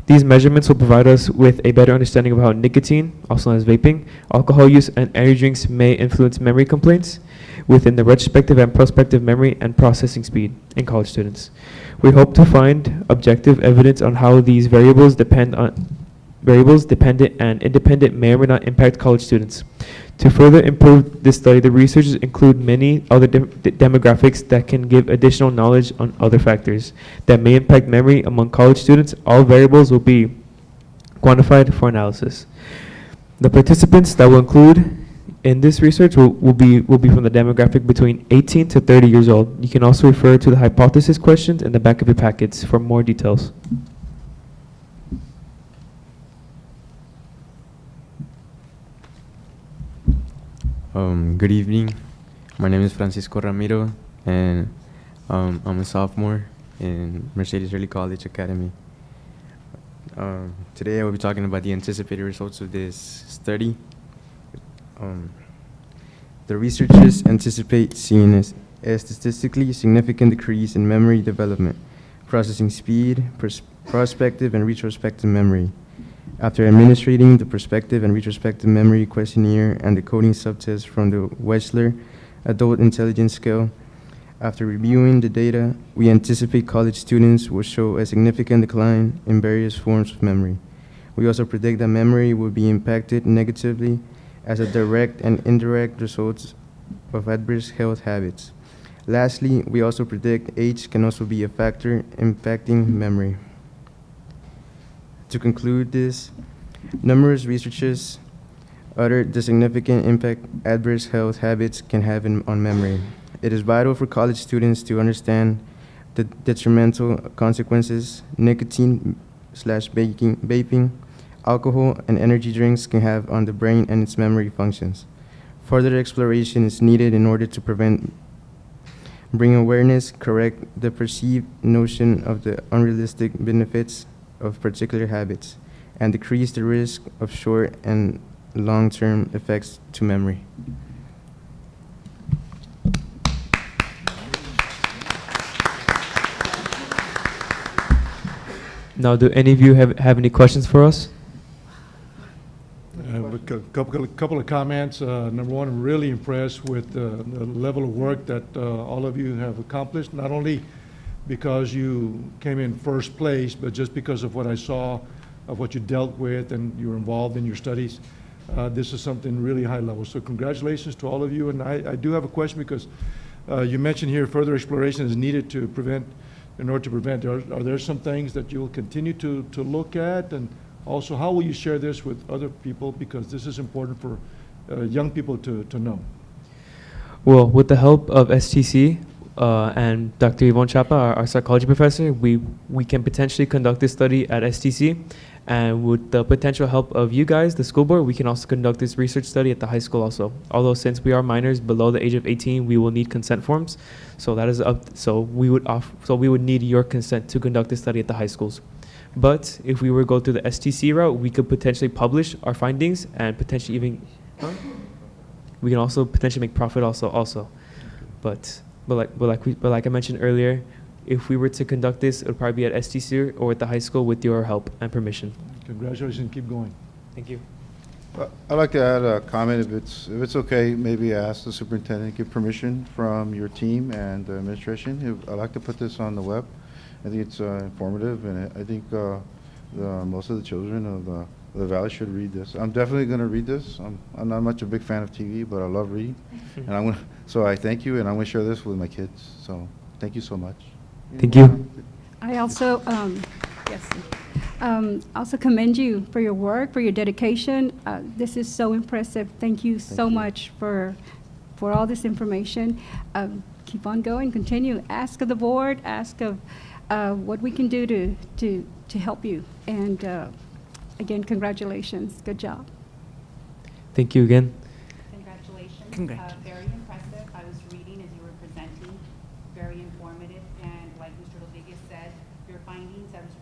These measurements will provide us with a better understanding of how nicotine, also known as vaping, alcohol use, and energy drinks may influence memory complaints within the retrospective and prospective memory and processing speed in college students. We hope to find objective evidence on how these variables dependent and independent may or may not impact college students. To further improve this study, the researchers include many other demographics that can give additional knowledge on other factors that may impact memory among college students. All variables will be quantified for analysis. The participants that will include in this research will be from the demographic between 18 to 30 years old. You can also refer to the hypothesis questions in the back of your packets for more details. Good evening. My name is Francisco Ramiro, and I'm a sophomore in Mercedes Early College Academy. Today I will be talking about the anticipated results of this study. The researchers anticipate seeing a statistically significant decrease in memory development, processing speed, prospective and retrospective memory. After administering the prospective and retrospective memory questionnaire and the coding subtest from the Wechsler Adult Intelligence Scale, after reviewing the data, we anticipate college students will show a significant decline in various forms of memory. We also predict that memory will be impacted negatively as a direct and indirect result of adverse health habits. Lastly, we also predict age can also be a factor impacting memory. To conclude this, numerous researchers uttered the significant impact adverse health habits can have on memory. It is vital for college students to understand the detrimental consequences nicotine/vaping, alcohol, and energy drinks can have on the brain and its memory functions. Further exploration is needed in order to bring awareness, correct the perceived notion of the unrealistic benefits of particular habits, and decrease the risk of short and long-term effects to memory. Now, do any of you have any questions for us? A couple of comments. Number one, I'm really impressed with the level of work that all of you have accomplished, not only because you came in first place, but just because of what I saw of what you dealt with and you were involved in your studies. This is something really high level. So congratulations to all of you. And I do have a question because you mentioned here further exploration is needed to prevent, in order to prevent. Are there some things that you'll continue to look at? And also, how will you share this with other people? Because this is important for young people to know. Well, with the help of STC, and Dr. Yvonne Chapa, our psychology professor, we can potentially conduct this study at STC. And with the potential help of you guys, the school board, we can also conduct this research study at the high school also. Although since we are minors below the age of 18, we will need consent forms. So that is up. So we would need your consent to conduct this study at the high schools. But if we were to go through the STC route, we could potentially publish our findings and potentially even we can also potentially make profit also. But like I mentioned earlier, if we were to conduct this, it would probably be at STC or at the high school with your help and permission. Congratulations, keep going. Thank you. I'd like to add a comment, if it's okay, maybe ask the superintendent, get permission from your team and the administration. I'd like to put this on the web. I think it's informative, and I think most of the children of the Valley should read this. I'm definitely going to read this. I'm not much a big fan of TV, but I love reading. And so I thank you, and I'm going to share this with my kids. So thank you so much. Thank you. I also, also commend you for your work, for your dedication. This is so impressive. Thank you so much for all this information. Keep on going, continue. Ask of the board, ask of what we can do to help you. And again, congratulations. Good job. Thank you again. Congratulations. Very impressive. I was reading as you were presenting. Very informative. And like Mr. Rodriguez said, your findings, I was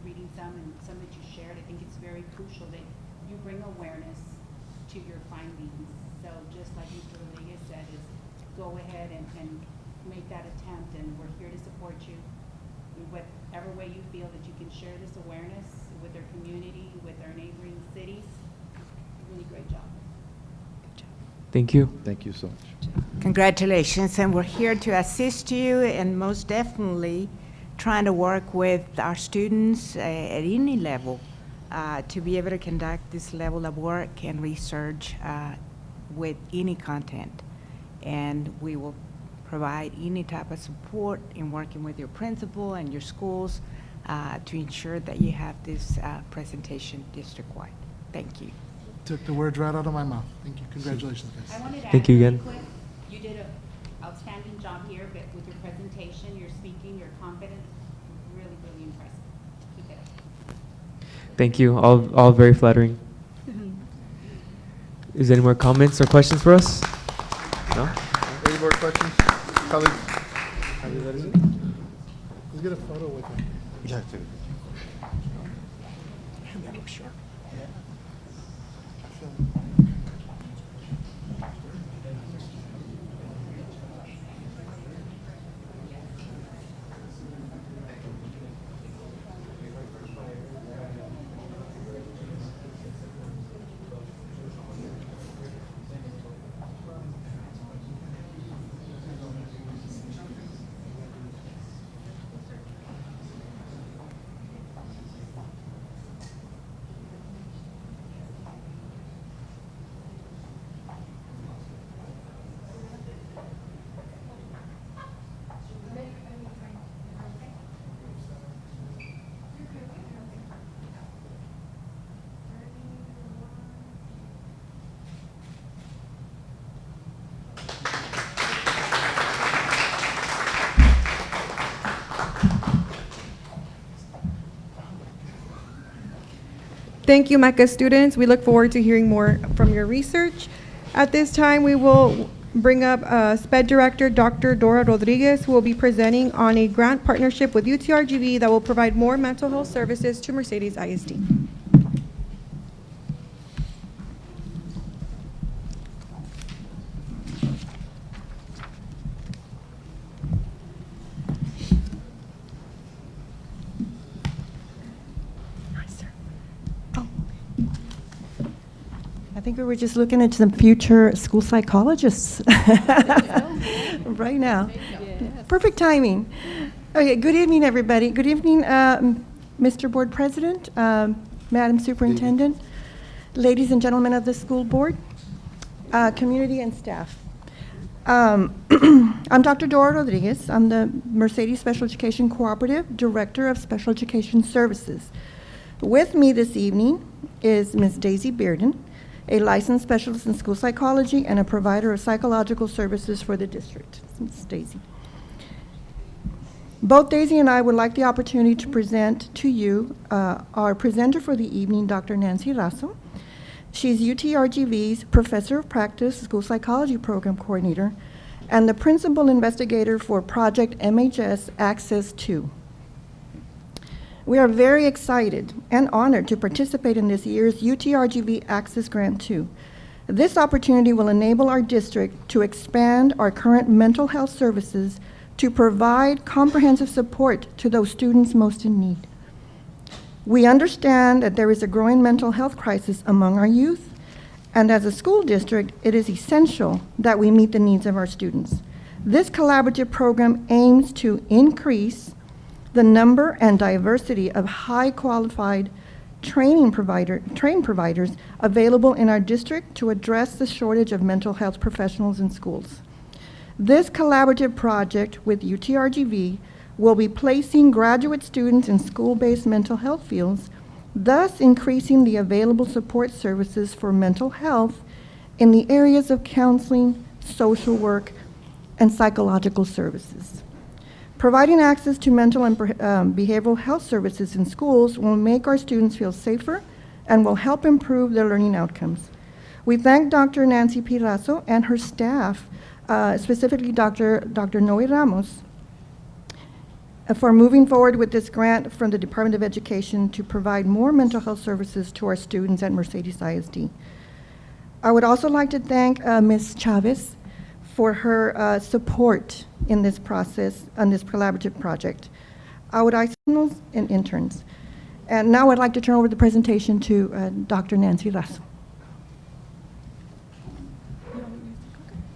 reading some and some that you shared. I think it's very crucial that you bring awareness to your findings. So just like Mr. Rodriguez said, is go ahead and make that attempt, and we're here to support you in whatever way you feel that you can share this awareness with their community, with our neighboring cities. Really great job. Thank you. Thank you so much. Congratulations, and we're here to assist you and most definitely trying to work with our students at any level to be able to conduct this level of work and research with any content. And we will provide any type of support in working with your principal and your schools to ensure that you have this presentation district-wide. Thank you. Took the words right out of my mouth. Thank you. Congratulations, I guys. wanted to Thank add you really again. quick, you did an outstanding job here, but with your presentation, your speaking, your confidence, really, really impressive. Keep it up. Thank you. All very flattering. Is there any more comments or questions for us? No? Any more questions, colleagues? Let's get a photo with them. Yeah, That looks sharp. Thank you, MECA students. We look forward to hearing more from your research. At this time, we will bring up SPED Director Dr. Dora Rodriguez, who will be presenting on a grant partnership with UTRGV that will provide more mental health services to Mercedes ISD. I think we were just looking at some future school psychologists right now. Perfect timing. Okay, good evening, everybody. Good evening, Mr. Board President, Madam Superintendent, ladies and gentlemen of the school board, community and staff. I'm Dr. Dora Rodriguez. I'm the Mercedes Special Education Cooperative Director of Special Education Services. With me this evening is Ms. Daisy Bearden, a licensed specialist in school psychology and a provider of psychological services for the district. Ms. Daisy. Both Daisy and I would like the opportunity to present to you our presenter for the evening, Dr. Nancy Lasso. She's UTRGV's Professor of Practice, School Psychology Program Coordinator, and the Principal Investigator for Project MHS Access 2. We are very excited and honored to participate in this year's UTRGV Access Grant 2. This opportunity will enable our district to expand our current mental health services to provide comprehensive support to those students most in need. We understand that there is a growing mental health crisis among our youth, and as a school district, it is essential that we meet the needs of our students. This collaborative program aims to increase the number and diversity of high-qualified trained providers available in our district to address the shortage of mental health professionals in schools. This collaborative project with UTRGV will be placing graduate students in school-based mental health fields, thus increasing the available support services for mental health in the areas of counseling, social work, and psychological services. Providing access to mental and behavioral health services in schools will make our students feel safer and will help improve their learning outcomes. We thank Dr. Nancy P. Lasso and her staff, specifically Dr. Noe Ramos, for moving forward with this grant from the Department of Education to provide more mental health services to our students at Mercedes ISD. I would also like to thank Ms. Chavez for her support in this process, on this collaborative project. Our externals and interns. And now I'd like to turn over the presentation to Dr. Nancy Lasso.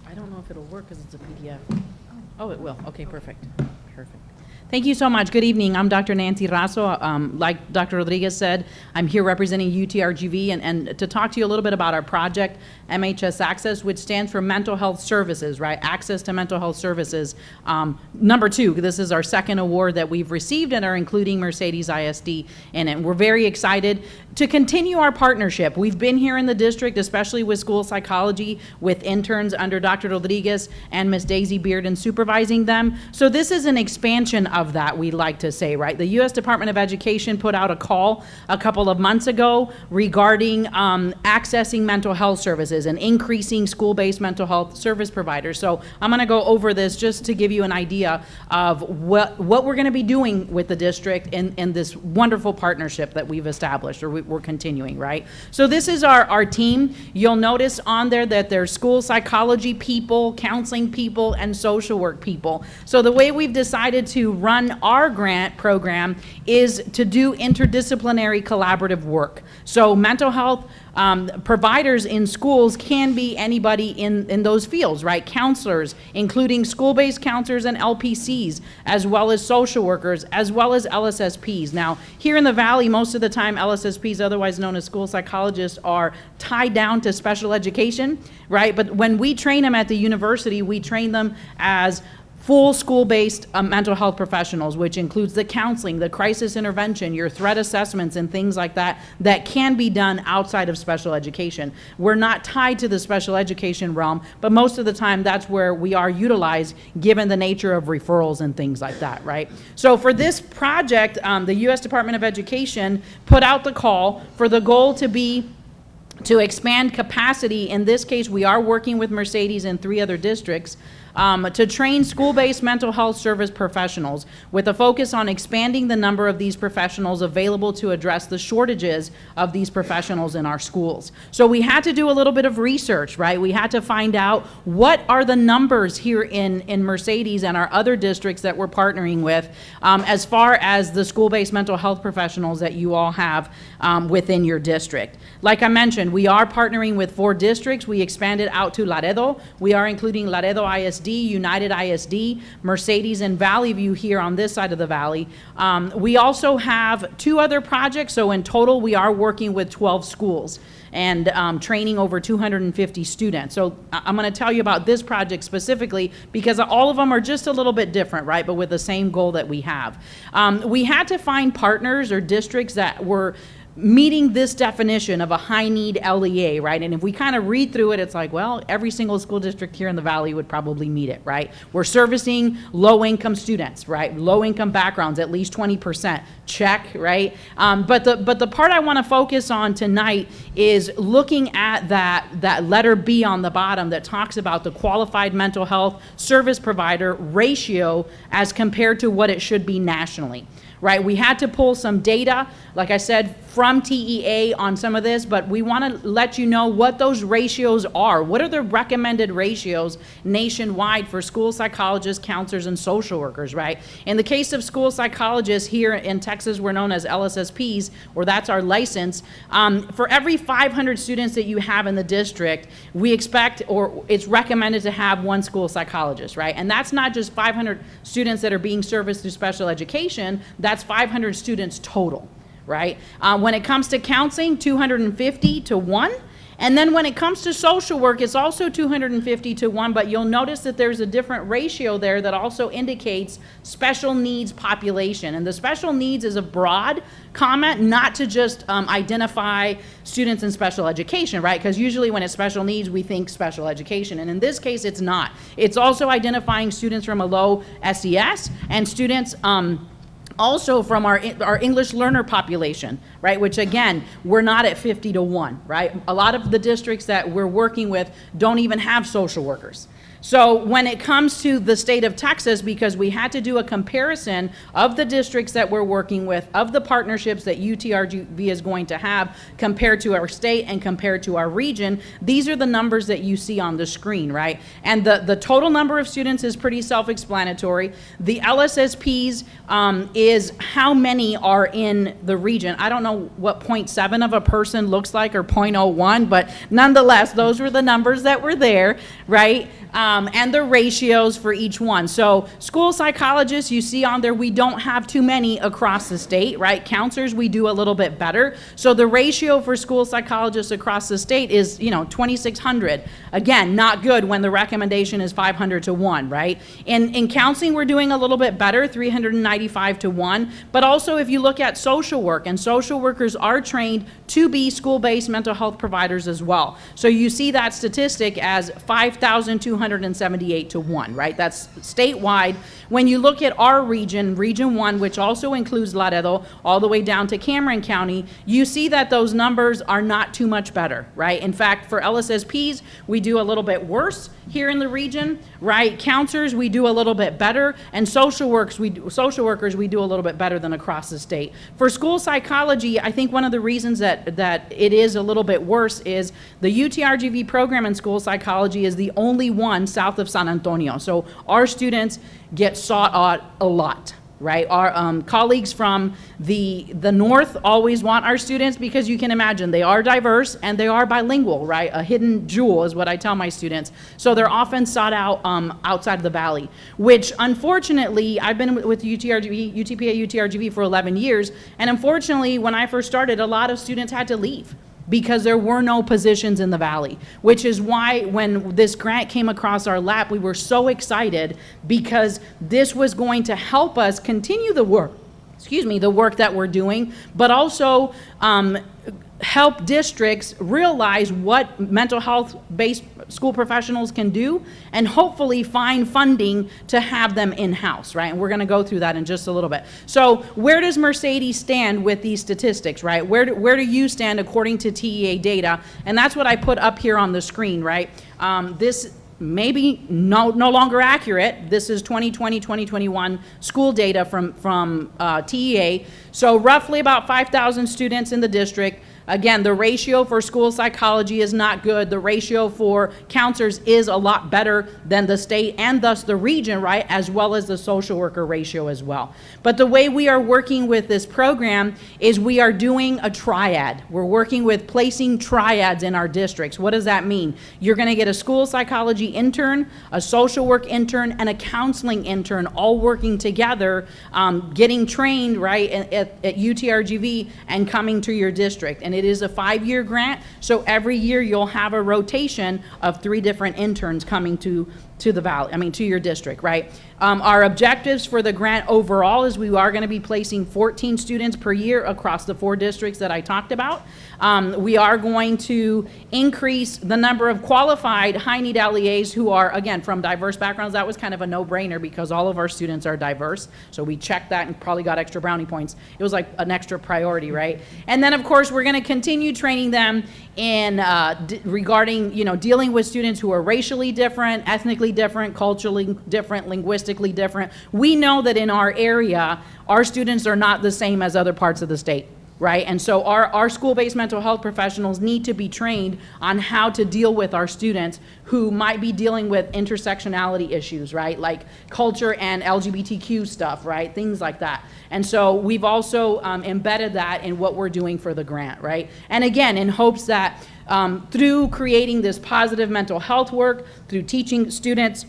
I don't know if it'll work because it's a PDF. Oh, it will. Okay, perfect. Perfect. Thank you so much. Good evening. I'm Dr. Nancy Razo. Like Dr. Rodriguez said, I'm here representing UTRGV and to talk to you a little bit about our project, MHS Access, which stands for Mental Health Services, right? Access to Mental Health Services. Number 2, this is our second award that we've received and are including Mercedes ISD in it. We're very excited to continue our partnership. We've been here in the district, especially with school psychology, with interns under Dr. Rodriguez and Ms. Daisy Bearden supervising them. So this is an expansion of that, we like to say, right? The U.S. Department of Education put out a call a couple of months ago regarding accessing mental health services and increasing school-based mental health service providers. So I'm going to go over this just to give you an idea of what we're going to be doing with the district in this wonderful partnership that we've established, or we're continuing, right? So this is our team. You'll notice on there that there's school psychology people, counseling people, and social work people. So the way we've decided to run our grant program is to do interdisciplinary collaborative work. So mental health providers in schools can be anybody in those fields, right? Counselors, including school-based counselors and LPCs, as well as social workers, as well as LSSPs. Now, here in the Valley, most of the time, LSSPs, otherwise known as school psychologists, are tied down to special education, right? But when we train them at the university, we train them as full school-based mental health professionals, which includes the counseling, the crisis intervention, your threat assessments, and things like that, that can be done outside of special education. We're not tied to the special education realm, but most of the time that's where we are utilized given the nature of referrals and things like that, right? So for this project, the U.S. Department of Education put out the call for the goal to expand capacity. In this case, we are working with Mercedes and 3 other districts to train school-based mental health service professionals with a focus on expanding the number of these professionals available to address the shortages of these professionals in our schools. So we had to do a little bit of research, right? We had to find out what are the numbers here in Mercedes and our other districts that we're partnering with as far as the school-based mental health professionals that you all have within your district. Like I mentioned, we are partnering with 4 districts. We expanded out to Laredo. We are including Laredo ISD, United ISD, Mercedes, and Valley View here on this side of the valley. We also have 2 other projects, so in total we are working with 12 schools and training over 250 students. So I'm going to tell you about this project specifically because all of them are just a little bit different, right, but with the same goal that we have. We had to find partners or districts that were meeting this definition of a high-need LEA, right? And if we kind of read through it, it's like, well, every single school district here in the Valley would probably meet it, right? We're servicing low-income students, right? Low-income backgrounds, at least 20%. Check, right? But the part I want to focus on tonight is looking at that letter B on the bottom that talks about the qualified mental health service provider ratio as compared to what it should be nationally. Right, we had to pull some data, like I said, from TEA on some of this, but we want to let you know what those ratios are. What are the recommended ratios nationwide for school psychologists, counselors, and social workers, right? In the case of school psychologists here in Texas, we're known as LSSPs, or that's our license. For every 500 students that you have in the district, we expect, or it's recommended to have 1 school psychologist, right? And that's not just 500 students that are being serviced through special education, that's 500 students total, right? When it comes to counseling, 250 to 1. And then when it comes to social work, it's also 250 to 1, but you'll notice that there's a different ratio there that also indicates special needs population. And the special needs is a broad comment, not to just identify students in special education, right? Because usually when it's special needs, we think special education. And in this case, it's not. It's also identifying students from a low SES and students also from our English learner population, right? Which again, we're not at 50 to 1, right? A lot of the districts that we're working with don't even have social workers. So when it comes to the state of Texas, because we had to do a comparison of the districts that we're working with, of the partnerships that UTRGV is going to have compared to our state and compared to our region, these are the numbers that you see on the screen, right? And the total number of students is pretty self-explanatory. The LSSPs is how many are in the region. I don't know what 0.7 of a person looks like or 0.01, but nonetheless, those were the numbers that were there, right? And the ratios for each one. So school psychologists, you see on there, we don't have too many across the state, right? Counselors, we do a little bit better. So the ratio for school psychologists across the state is, 2,600. Again, not good when the recommendation is 500 to 1, right? In counseling, we're doing a little bit better, 395 to 1. But also if you look at social work, and social workers are trained to be school-based mental health providers as well. So you see that statistic as 5,278 to 1, right? That's statewide. When you look at our region, Region 1, which also includes Laredo, all the way down to Cameron County, you see that those numbers are not too much better, right? In fact, for LSSPs, we do a little bit worse here in the region, right? Counselors, we do a little bit better, and social workers, we do a little bit better than across the state. For school psychology, I think one of the reasons that it is a little bit worse is the UTRGV program in school psychology is the only one south of San Antonio. So our students get sought out a lot, right? Our colleagues from the north always want our students because you can imagine they are diverse and they are bilingual, right? A hidden jewel is what I tell my students. So they're often sought out outside of the valley, which unfortunately, I've been with UTPA-UTRGV for 11 years, and unfortunately, when I first started, a lot of students had to leave because there were no positions in the valley, which is why when this grant came across our lap, we were so excited because this was going to help us continue the work, the work that we're doing, but also help districts realize what mental health-based school professionals can do and hopefully find funding to have them in-house, right? And we're gonna go through that in just a little bit. So where does Mercedes stand with these statistics, right? Where do you stand according to TEA data? And that's what I put up here on the screen, right? This may be no longer accurate. This is 2020, 2021 school data from TEA. So roughly about 5,000 students in the district. Again, the ratio for school psychology is not good. The ratio for counselors is a lot better than the state and thus the region, right, as well as the social worker ratio as well. But the way we are working with this program is we are doing a triad. We're working with placing triads in our districts. What does that mean? You're going to get a school psychology intern, a social work intern, and a counseling intern all working together, getting trained, right, at UTRGV and coming to your district. And it is a 5-year grant, so every year you'll have a rotation of 3 different interns coming to the valley, to your district, right? Our objectives for the grant overall is we are going to be placing 14 students per year across the 4 districts that I talked about. We are going to increase the number of qualified high-need LEAs who are, again, from diverse backgrounds. That was kind of a no-brainer because all of our students are diverse, so we checked that and probably got extra brownie points. It was like an extra priority, right? And then, of course, we're going to continue training them in regarding, dealing with students who are racially different, ethnically different, culturally different, linguistically different. We know that in our area, our students are not the same as other parts of the state, right? And so our school-based mental health professionals need to be trained on how to deal with our students who might be dealing with intersectionality issues, right? Like culture and LGBTQ stuff, right? Things like that. And so we've also embedded that in what we're doing for the grant, right? And again, in hopes that through creating this positive mental health work, through teaching students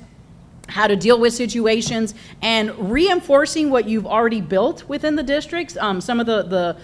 how to deal with situations and reinforcing what you've already built within the districts, some of the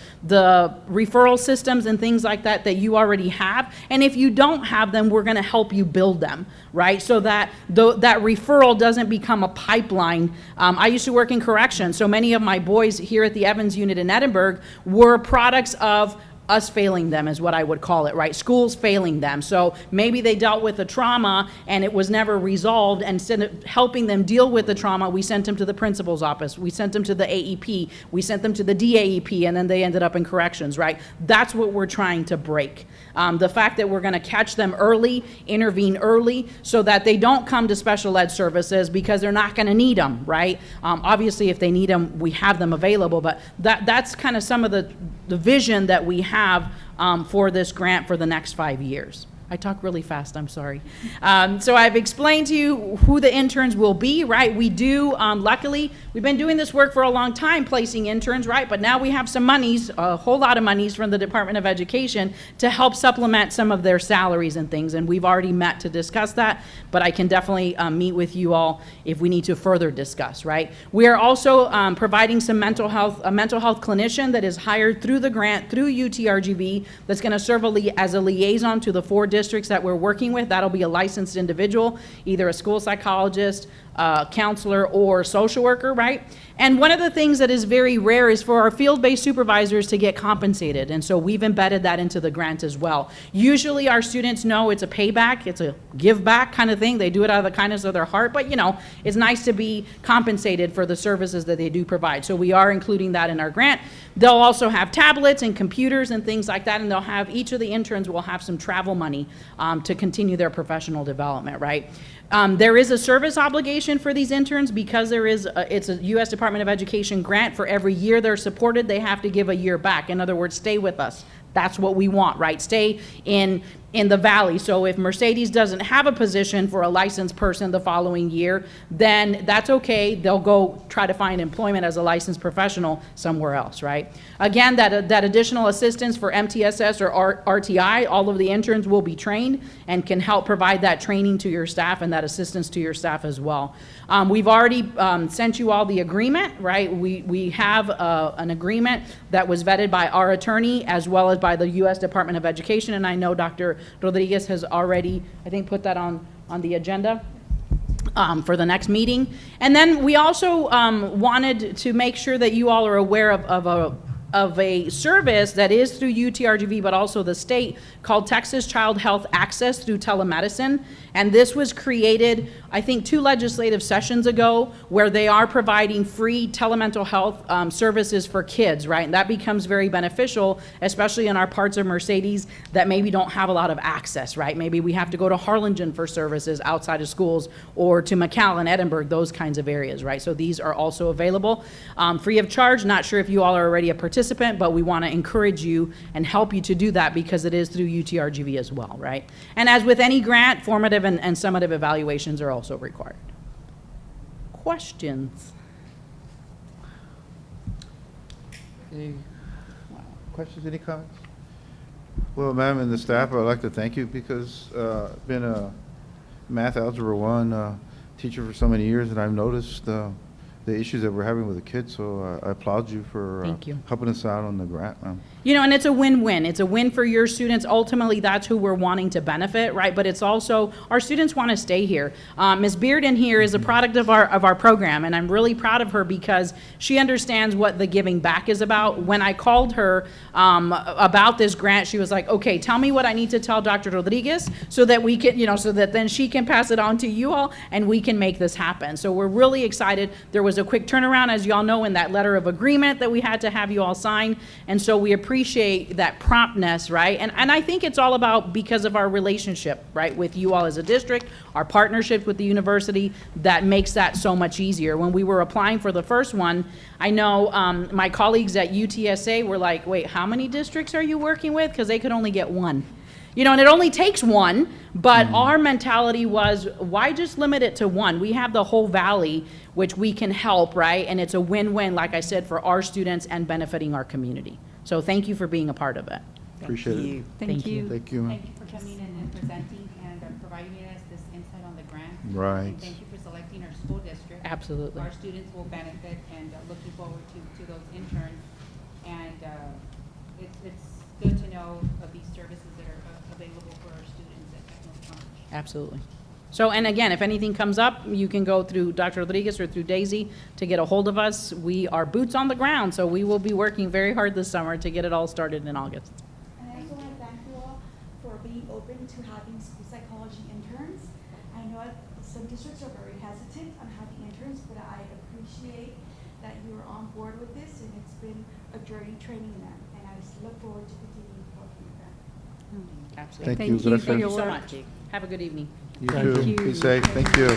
referral systems and things like that you already have. And if you don't have them, we're going to help you build them, right? So that that referral doesn't become a pipeline. I used to work in corrections, so many of my boys here at the Evans unit in Edinburgh were products of us failing them is what I would call it, right? Schools failing them. So maybe they dealt with a trauma and it was never resolved, and instead of helping them deal with the trauma, we sent them to the principal's office, we sent them to the AEP, we sent them to the DAEP, and then they ended up in corrections, right? That's what we're trying to break. The fact that we're gonna catch them early, intervene early, so that they don't come to special ed services because they're not gonna need them, right? Obviously, if they need them, we have them available, but that's kind of some of the vision that we have for this grant for the next 5 years. I talk really fast, I'm sorry. So I've explained to you who the interns will be, right? We do, luckily, we've been doing this work for a long time, placing interns, right? But now we have some monies, a whole lot of monies from the Department of Education to help supplement some of their salaries and things. And we've already met to discuss that, but I can definitely meet with you all if we need to further discuss, right? We are also providing some a mental health clinician that is hired through the grant, through UTRGV, that's gonna serve as a liaison to the 4 districts that we're working with. That'll be a licensed individual, either a school psychologist, counselor, or social worker, right? And one of the things that is very rare is for our field-based supervisors to get compensated, and so we've embedded that into the grant as well. Usually our students know it's a payback, it's a give back kind of thing. They do it out of the kindness of their heart, but you know, it's nice to be compensated for the services that they do provide. So we are including that in our grant. They'll also have tablets and computers and things like that, and they'll have, each of the interns will have some travel money to continue their professional development, right? There is a service obligation for these interns because it's a U.S. Department of Education grant. For every year they're supported, they have to give a year back. In other words, stay with us. That's what we want, right? Stay in the valley. So if Mercedes doesn't have a position for a licensed person the following year, then that's okay. They'll go try to find employment as a licensed professional somewhere else, right? Again, that additional assistance for MTSS or RTI, all of the interns will be trained and can help provide that training to your staff and that assistance to your staff as well. We've already sent you all the agreement, right? We have an agreement that was vetted by our attorney as well as by the U.S. Department of Education, and I know Dr. Rodriguez has already, I think, put that on the agenda for the next meeting. And then we also wanted to make sure that you all are aware of a service that is through UTRGV, but also the state, called Texas Child Health Access through telemedicine. And this was created, I think, 2 legislative sessions ago, where they are providing free telemental health services for kids, right? And that becomes very beneficial, especially in our parts of Mercedes that maybe don't have a lot of access, right? Maybe we have to go to Harlingen for services outside of schools, or to McAllen, Edinburgh, those kinds of areas, right? So these are also available free of charge. Not sure if you all are already a participant, but we want to encourage you and help you to do that because it is through UTRGV as well, right? And as with any grant, formative and summative evaluations are also required. Questions? Any questions, any comments? Well, ma'am and the staff, I'd like to thank you because I've been a math algebra 1 teacher for so many years, and I've noticed the issues that we're having with the kids, so I applaud you for Thank you. helping us out on the grant, ma'am. You know, and it's a win-win. It's a win for your students. Ultimately, that's who we're wanting to benefit, right? But it's also, our students want to stay here. Ms. Bearden here is a product of our program, and I'm really proud of her because she understands what the giving back is about. When I called her about this grant, she was like, okay, tell me what I need to tell Dr. Rodriguez so that we can, you know, so that then she can pass it on to you all and we can make this happen. So we're really excited. There was a quick turnaround, as you all know, in that letter of agreement that we had to have you all sign, and so we appreciate that promptness, right? And I think it's all about because of our relationship, right, with you all as a district, our partnerships with the university, that makes that so much easier. When we were applying for the first one, I know my colleagues at UTSA were like, wait, how many districts are you working with? Because they could only get 1. You know, and it only takes 1, but our mentality was, why just limit it to 1? We have the whole valley, which we can help, right? And it's a win-win, like I said, for our students and benefiting our community. So thank you for being a part of it. Appreciate it. Thank you. Thank you, ma'am. Thank you for coming in and presenting and providing us this insight on the grant. Right. And thank you for selecting our school district. Absolutely. Our students will benefit, and looking forward to those interns. And it's good to know of these services that are available for our students at no charge. Absolutely. So, and again, if anything comes up, you can go through Dr. Rodriguez or through Daisy to get a hold of us. We are boots on the ground, so we will be working very hard this summer to get it all started in August. for being open to having school psychology interns. I know some districts are very hesitant on having interns, but I appreciate that you're on board with this, and it's been a journey training them, and I just look forward to continuing working with them. Absolutely. Thank you. Good Thank you afternoon. so much. Have a good evening. You too. Be safe. Thank you.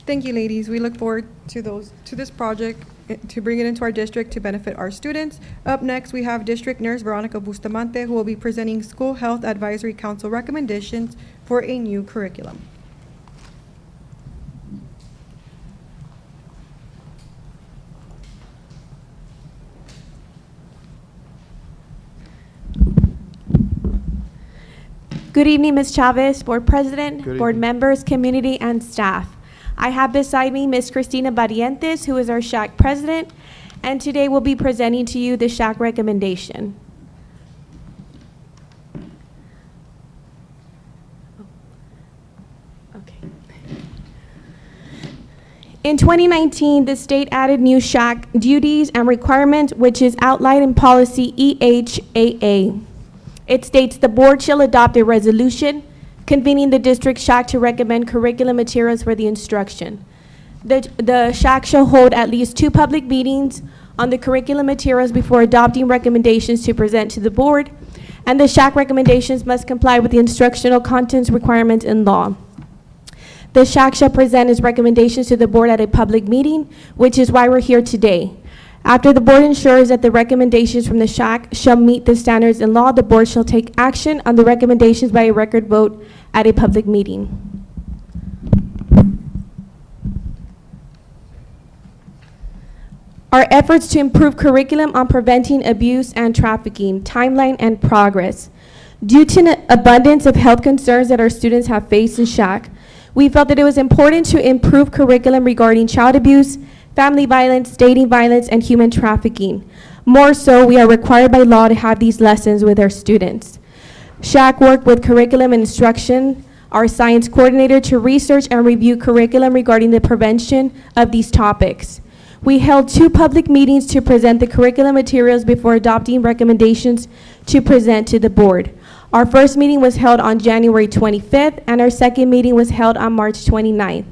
Thank you, ladies. We look forward to this project, to bring it into our district to benefit our students. Up next, we have District Nurse Veronica Bustamante, who will be presenting School Health Advisory Council recommendations for a new curriculum. Good evening, Ms. Chavez, Board President, Good Board evening. members, community, and staff. I have beside me Ms. Cristina Barrientos, who is our SHAC President, and today we'll be presenting to you the SHAC recommendation. In 2019, the state added new SHAC duties and requirements, which is outlined in policy EHAA. It states the board shall adopt a resolution convening the district SHAC to recommend curriculum materials for the instruction. The SHAC shall hold at least 2 public meetings on the curriculum materials before adopting recommendations to present to the board, and the SHAC recommendations must comply with the instructional contents requirements in law. The SHAC shall present its recommendations to the board at a public meeting, which is why we're here today. After the board ensures that the recommendations from the SHAC shall meet the standards in law, the board shall take action on the recommendations by a record vote at a public meeting. Our efforts to improve curriculum on preventing abuse and trafficking, timeline and progress. Due to an abundance of health concerns that our students have faced in SHAC, we felt that it was important to improve curriculum regarding child abuse, family violence, dating violence, and human trafficking. More so, we are required by law to have these lessons with our students. SHAC worked with curriculum and instruction, our science coordinator, to research and review curriculum regarding the prevention of these topics. We held 2 public meetings to present the curriculum materials before adopting recommendations to present to the board. Our first meeting was held on January 25th, and our second meeting was held on March 29th.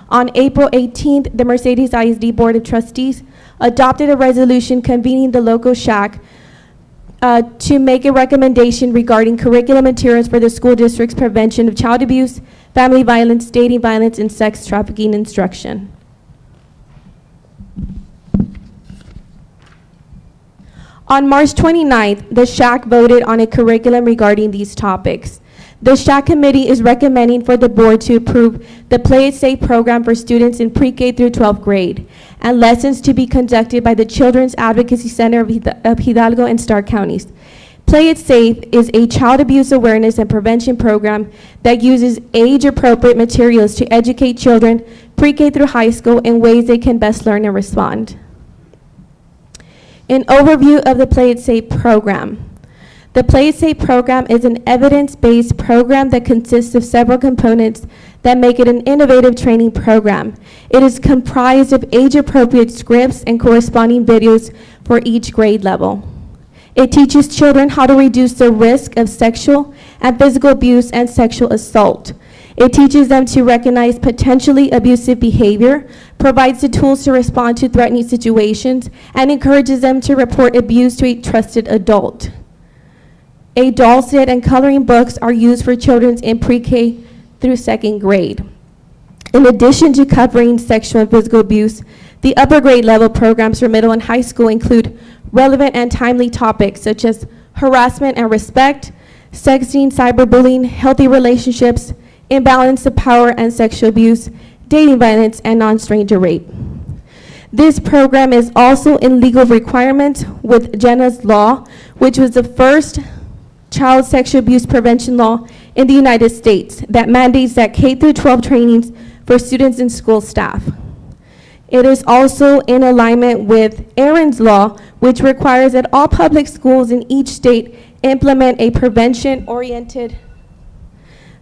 On April 18th, the Mercedes ISD Board of Trustees adopted a resolution convening the local SHAC to make a recommendation regarding curriculum materials for the school district's prevention of child abuse, family violence, dating violence, and sex trafficking instruction. On March 29th, the SHAC voted on a curriculum regarding these topics. The SHAC committee is recommending for the board to approve the Play It Safe program for students in pre-K through 12th grade and lessons to be conducted by the Children's Advocacy Center of Hidalgo and Stark counties. Play It Safe is a child abuse awareness and prevention program that uses age-appropriate materials to educate children pre-K through high school in ways they can best learn and respond. An overview of the Play It Safe program. The Play It Safe program is an evidence-based program that consists of several components that make it an innovative training program. It is comprised of age-appropriate scripts and corresponding videos for each grade level. It teaches children how to reduce the risk of sexual and physical abuse and sexual assault. It teaches them to recognize potentially abusive behavior, provides the tools to respond to threatening situations, and encourages them to report abuse to a trusted adult. A doll set and coloring books are used for children in pre-K through 2nd grade. In addition to covering sexual and physical abuse, the upper grade level programs for middle and high school include relevant and timely topics such as harassment and respect, sexting, cyberbullying, healthy relationships, imbalance of power and sexual abuse, dating violence, and non-stranger rape. This program is also in legal requirements with Jenna's Law, which was the first child sexual abuse prevention law in the United States that mandates that K through 12 trainings for students and school staff. It is also in alignment with Aaron's Law, which requires that all public schools in each state implement a prevention-oriented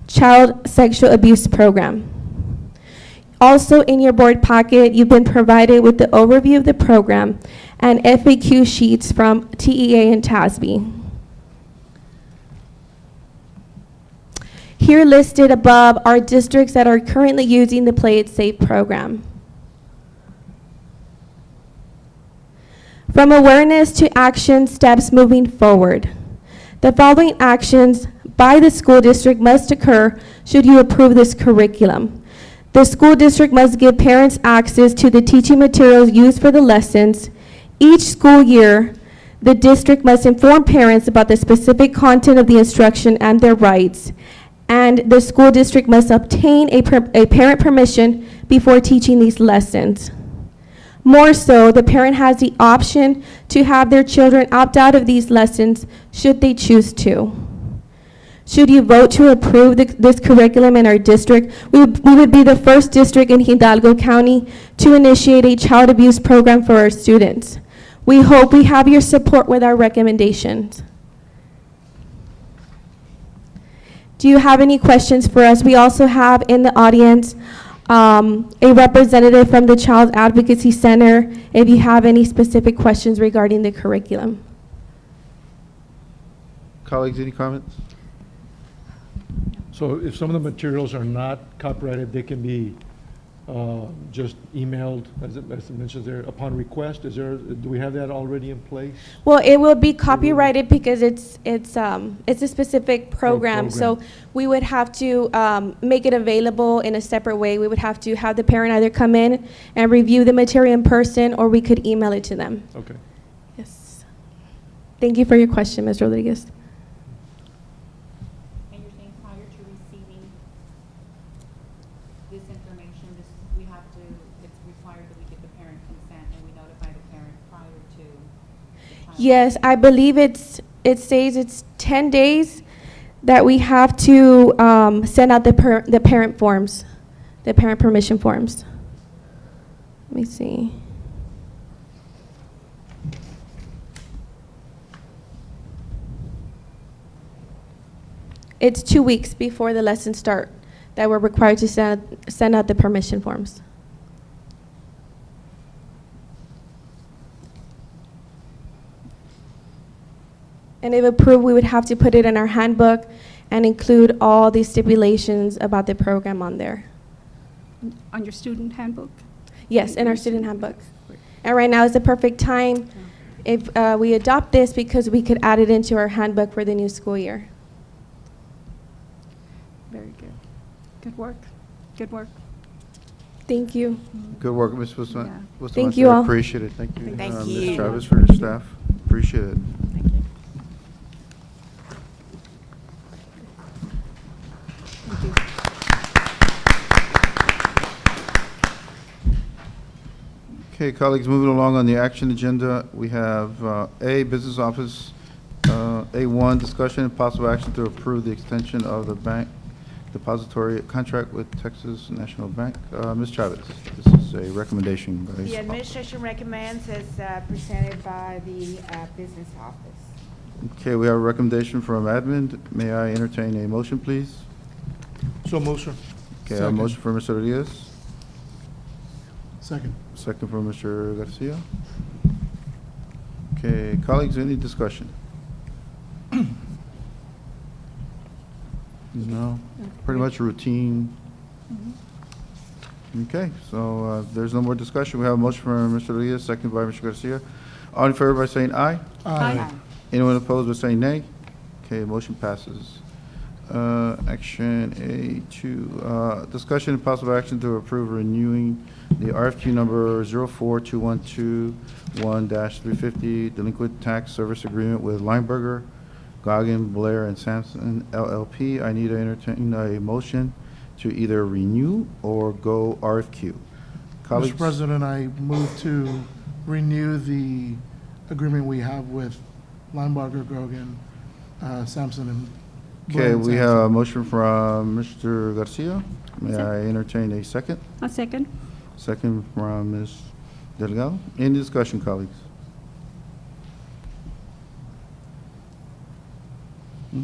child sexual abuse program. Also, in your board packet, you've been provided with the overview of the program and FAQ sheets from TEA and TASB. Here listed above are districts that are currently using the Play It Safe program. From awareness to action steps moving forward. The following actions by the school district must occur should you approve this curriculum. The school district must give parents access to the teaching materials used for the lessons. Each school year, the district must inform parents about the specific content of the instruction and their rights. And the school district must obtain a parent permission before teaching these lessons. More so, the parent has the option to have their children opt out of these lessons should they choose to. Should you vote to approve this curriculum in our district, we would be the first district in Hidalgo County to initiate a child abuse program for our students. We hope we have your support with our recommendations. Do you have any questions for us? We also have in the audience a representative from the Child Advocacy Center if you have any specific questions regarding the curriculum. Colleagues, any comments? So if some of the materials are not copyrighted, they can be just emailed, as it mentions there, upon request? Do we have that already in place? Well, it will be copyrighted because it's a specific program. So we would have to make it available in a separate way. We would have to have the parent either come in and review the material in person, or we could email it to them. Okay. Yes. Thank you for your question, Ms. Rodriguez. And you're saying prior to receiving this information, it's required that we get the parent consent and we notify the parent prior to the child? Yes, I believe it says it's 10 days that we have to send out the parent forms, the parent permission forms. Let me see. It's 2 weeks before the lessons start that we're required to send out the permission forms. And if approved, we would have to put it in our handbook and include all the stipulations about the program on there. On your student handbook? Yes, in our student handbook. And right now is the perfect time if we adopt this because we could add it into our handbook for the new school year. Very good. Good work. Good work. Thank you. Good work, Ms. Bustamante. Yeah. Thank you all. Appreciate it. Thank you. Thank Ms. you. Chavez, for your staff. Appreciate it. Thank you. Okay, colleagues, moving along on the action agenda, we have A, Business Office, A1, discussion and possible action to approve the extension of the bank depository contract with Texas National Bank. Ms. Chavez, this is a recommendation. By The administration recommends as presented by the business office. Okay, we have a recommendation from admin. May I entertain a motion, please? So moved, sir. Okay, a motion for Mr. Rodriguez, Second. second for Mr. Garcia. Okay, colleagues, any discussion? No, pretty much routine. Okay, so there's no more discussion. We have a motion from Mr. Rodriguez, second by Mr. Garcia. All in favor by saying aye? Aye. Anyone opposed by saying nay? Okay, motion passes. Action A2, discussion and possible action to approve renewing the RFQ number 04212-1-350 delinquent tax service agreement with Lineberger, Goggin, Blair, and Sampson LLP. I need to entertain a motion to either renew or go RFQ. Colleagues? Mr. President, I move to renew the agreement we have with Linebarger, Grogan, Sampson, and Blair Okay, and we have Sampson. a motion from Mr. Garcia. May I entertain a second? A second. Second from Ms. Delgado. Any discussion, colleagues?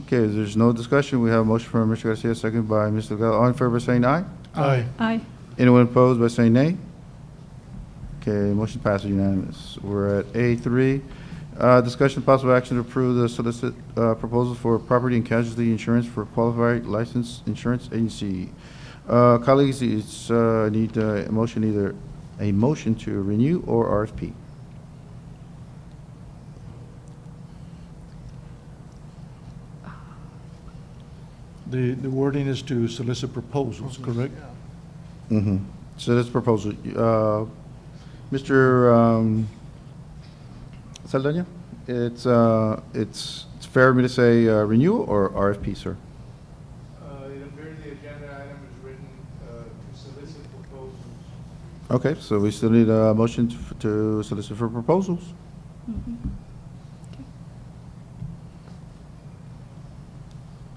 Okay, there's no discussion. We have a motion from Mr. Garcia, second by Ms. Delgado. All in favor saying aye? Aye. Aye. Anyone opposed by saying nay? Okay, motion passes unanimous. We're at A3. Discussion of possible action to approve the solicit proposal for property and casualty insurance for qualified licensed insurance agency. Colleagues, it's need a motion, either a motion to renew or RFP. The wording is to solicit proposals, correct? Mm-hmm. So this proposal, Mr. Saldana, it's fair for me to say renewal or RFP, sir? It appears the agenda item is written to solicit proposals. Okay, so we still need a motion to solicit for proposals.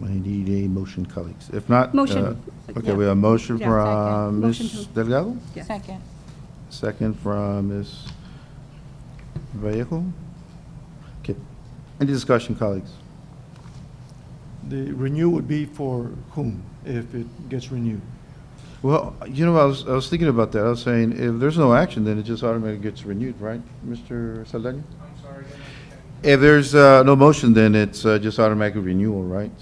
I need a motion, colleagues. If not. Motion. Okay, we have a motion Yeah, from second. Motion Ms. to- Delgado, Second. second from Ms. Vallejo. Okay, any discussion, colleagues? The renew would be for whom, if it gets renewed? Well, you know, I was thinking about that. I was saying, if there's no action, then it just automatically gets renewed, right, Mr. Saldana? I'm sorry, I didn't understand. If there's no motion, then it's just automatic renewal, right?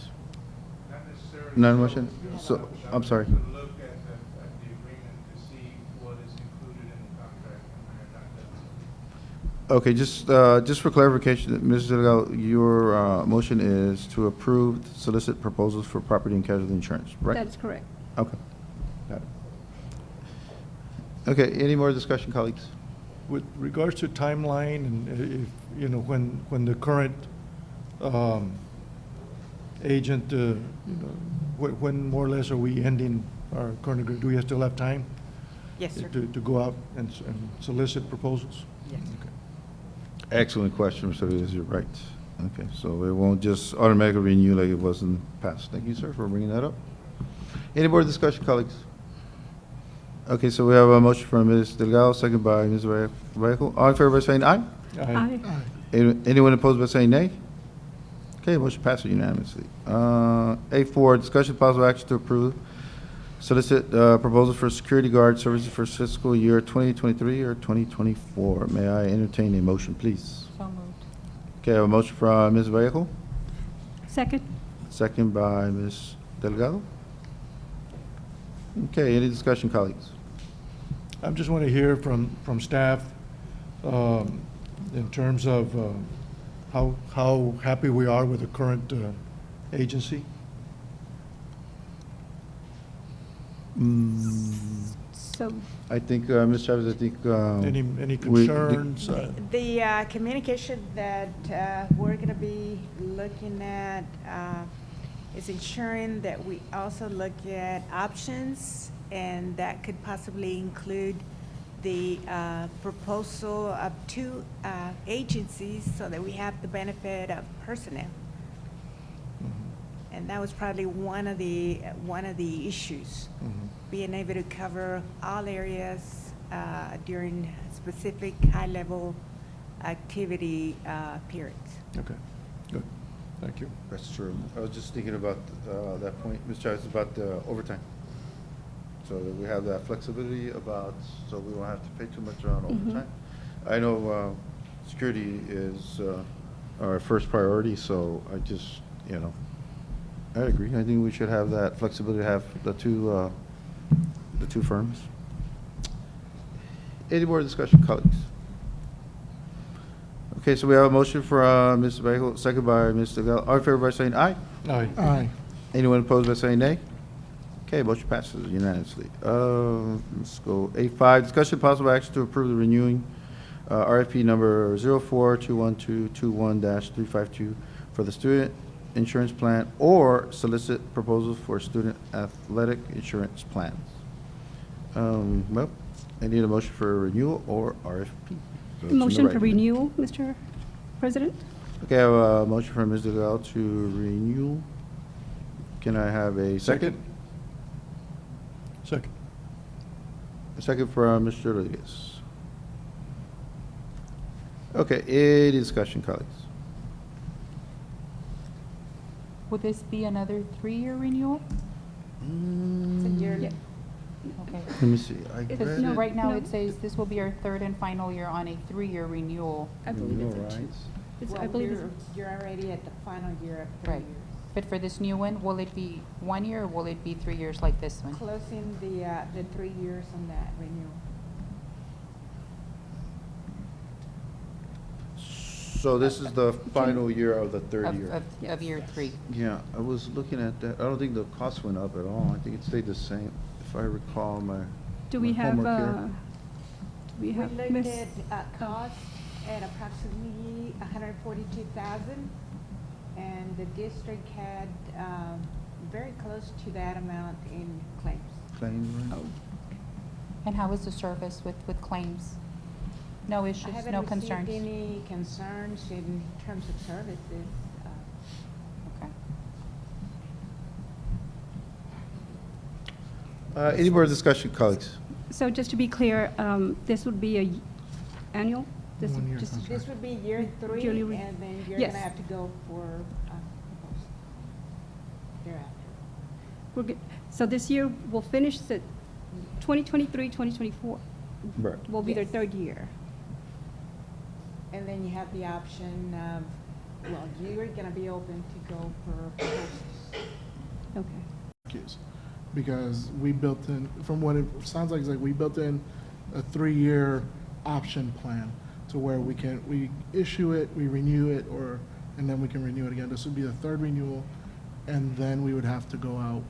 Not necessarily. Not a so. motion? So, I'm sorry. To look at the agreement to see what is included in the contract, and I have not done so. Okay, just for clarification, Mrs. Delgado, your motion is to approve solicit proposals for property and casualty insurance, right? That's correct. Okay, got it. Okay, any more discussion, colleagues? With regards to timeline, and if, you know, when the current agent, you know, when more or less are we ending our current agreement? Do we still have time? Yes, sir. To go out and solicit proposals? Yes. Okay. Excellent question, Mr. Rodriguez, you're right. Okay, so it won't just automatically renew like it was in the past. Thank you, sir, for bringing that up. Any more discussion, colleagues? Okay, so we have a motion from Ms. Delgado, second by Ms. Vallejo. All in favor by saying aye? Aye. Anyone opposed by saying nay? Okay, motion passes unanimously. A4, discussion of possible action to approve solicit proposal for security guard services for fiscal year 2023 or 2024. May I entertain a motion, please? So moved. Okay, I have a motion from Ms. Vallejo, Second. second by Ms. Delgado. Okay, any discussion, colleagues? I just want to hear from staff in terms of how happy we are with the current agency. So, I think, Ms. Chavez, I think. Any we- concerns? The communication that we're going to be looking at is ensuring that we also look at options, and that could possibly include the proposal of two agencies so that we have the benefit of personnel. And that was probably one of the issues, being able to cover all areas during specific high-level activity periods. Okay, good. Thank you. That's true. I was just thinking about that point, Ms. Chavez, about the overtime. So that we have that flexibility about, so we won't have to pay too much on overtime. I know security is our first priority, so I just, you know, I agree. I think we should have that flexibility to have the two firms. Any more discussion, colleagues? Okay, so we have a motion for Ms. Vallejo, second by Ms. Delgado. All in favor by saying aye? Aye. Aye. Anyone opposed by saying nay? Okay, motion passes unanimously. Let's go A5, discussion of possible action to approve the renewing RFP number 04-21221-352 for the student insurance plan or solicit proposals for student athletic insurance plans. Well, I need a motion for renewal or RFP. So it's in the motion right. for renewal, Mr. President? Okay, I have a motion from Ms. Delgado to renew. Can I have a second? Second. A second for Mr. Rodriguez. Okay, any discussion, colleagues? Would this be another 3-year renewal? It's a yearly. Okay. Let me see. I It's- read no, it. Right now, No. it says this will be our third and final year on a 3-year renewal. I believe it's a Right. two. I believe it's, You're already at the final year of Right. But for this new one, will it be 1 year or will it be 3 years like this one? Closing the 3 years on that renewal. So this is the final year of the third year. Of year 3. Yeah, I was looking at that. I don't think the cost went up at all. I think it stayed the same, if I recall my do we my have, homework here. do we We have, looked Miss? at costs at approximately 142,000, and the district had very close to that amount in claims. Claim, right? And how is the service with claims? No I issues, haven't no received concerns? any concerns in terms of services. Okay. Any more discussion, colleagues? So just to be clear, this would be a annual? This would 1 year just- contract. This would be year 3, Yearly re- and then you're Yes. gonna have to go for proposed thereafter. We're good. So this year, we'll finish the 2023, 2024 Right. will be their Yes. third year. And then you have the option of, well, you're gonna be open to go for proposals. Okay. Yes. Because we built in, from what it sounds like, it's like we built in a 3-year option plan to where we issue it, we renew it, and then we can renew it again. This would be the third renewal, and then we would have to go out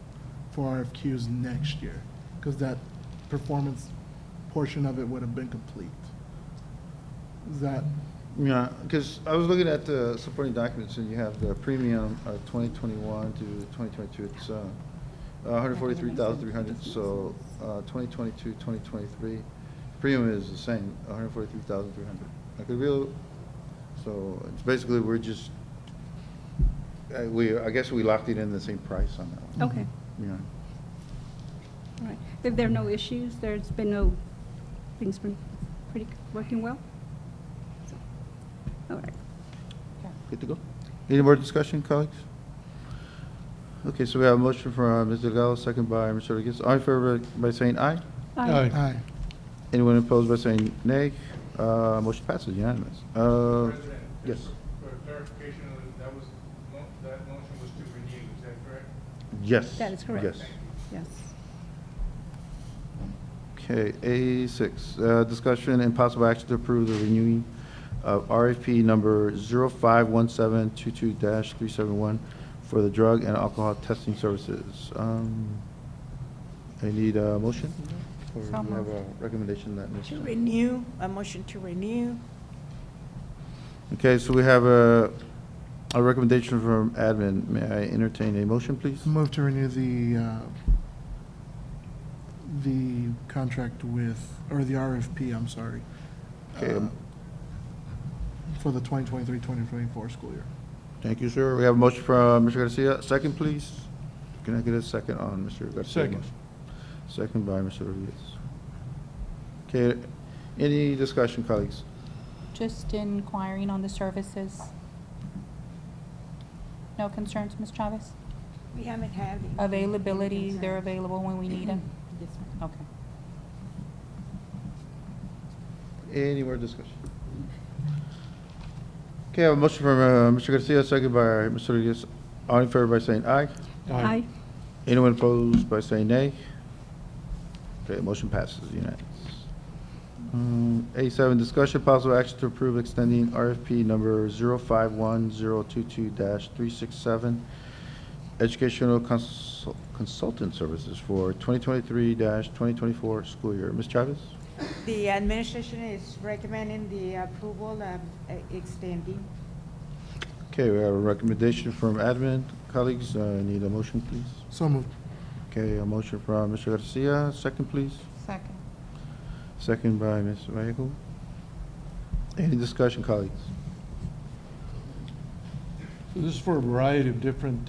for RFQs next year, because that performance portion of it would have been complete. Is that, Yeah, because I was looking at the supporting documents, and you have the premium 2021 to 2022. It's 143,300. So 2022, 2023, premium is the same, 143,300. I could be, so it's basically we're just I guess we locked it in the same price on that one. Okay. Yeah. All right. If there are no issues, there's been no, things been pretty working well? So, all right. Good to go. Any more discussion, colleagues? Okay, so we have a motion from Ms. Delgado, second by Mr. Rodriguez. All in favor by saying aye? Aye. aye. Anyone opposed by saying nay? Motion passes unanimous. Yes. For clarification, that motion was to renew, is that correct? Yes. That is correct. Yes. Yes. Okay, A6, discussion and possible action to approve the renewing of RFP number 051722-371 for the drug and alcohol testing services. I need a motion? Or So do we have a moved. recommendation that Ms. To renew, a motion to renew. Okay, so we have a recommendation from admin. May I entertain a motion, please? Move to renew the contract with, or the RFP, I'm sorry, Okay, for the 2023-2024 school year. thank you, sir. We have a motion from Mr. Garcia. Second, please. Can I get a second on Mr. Garcia's Second. motion? Second by Mr. Rodriguez. Okay, any discussion, colleagues? Just inquiring on the services. No concerns, Ms. Chavez? We haven't had. any Availability, they're concerns. available when we need them? Yes, ma'am. Okay. Any more discussion? Okay, I have a motion from Mr. Garcia, second by Mr. Rodriguez. All in favor by saying aye? Aye. Anyone opposed by saying nay? Okay, motion passes unanimous. A7, discussion possible action to approve extending RFP number 051022-367, educational consultant services for 2023-2024 school year. Ms. Chavez? The administration is recommending the approval of extending. Okay, we have a recommendation from admin. Colleagues, need a motion, please? So moved. Okay, a motion from Mr. Garcia. Second, please. Second. Second by Ms. Vallejo. Any discussion, colleagues? So this is for a variety of different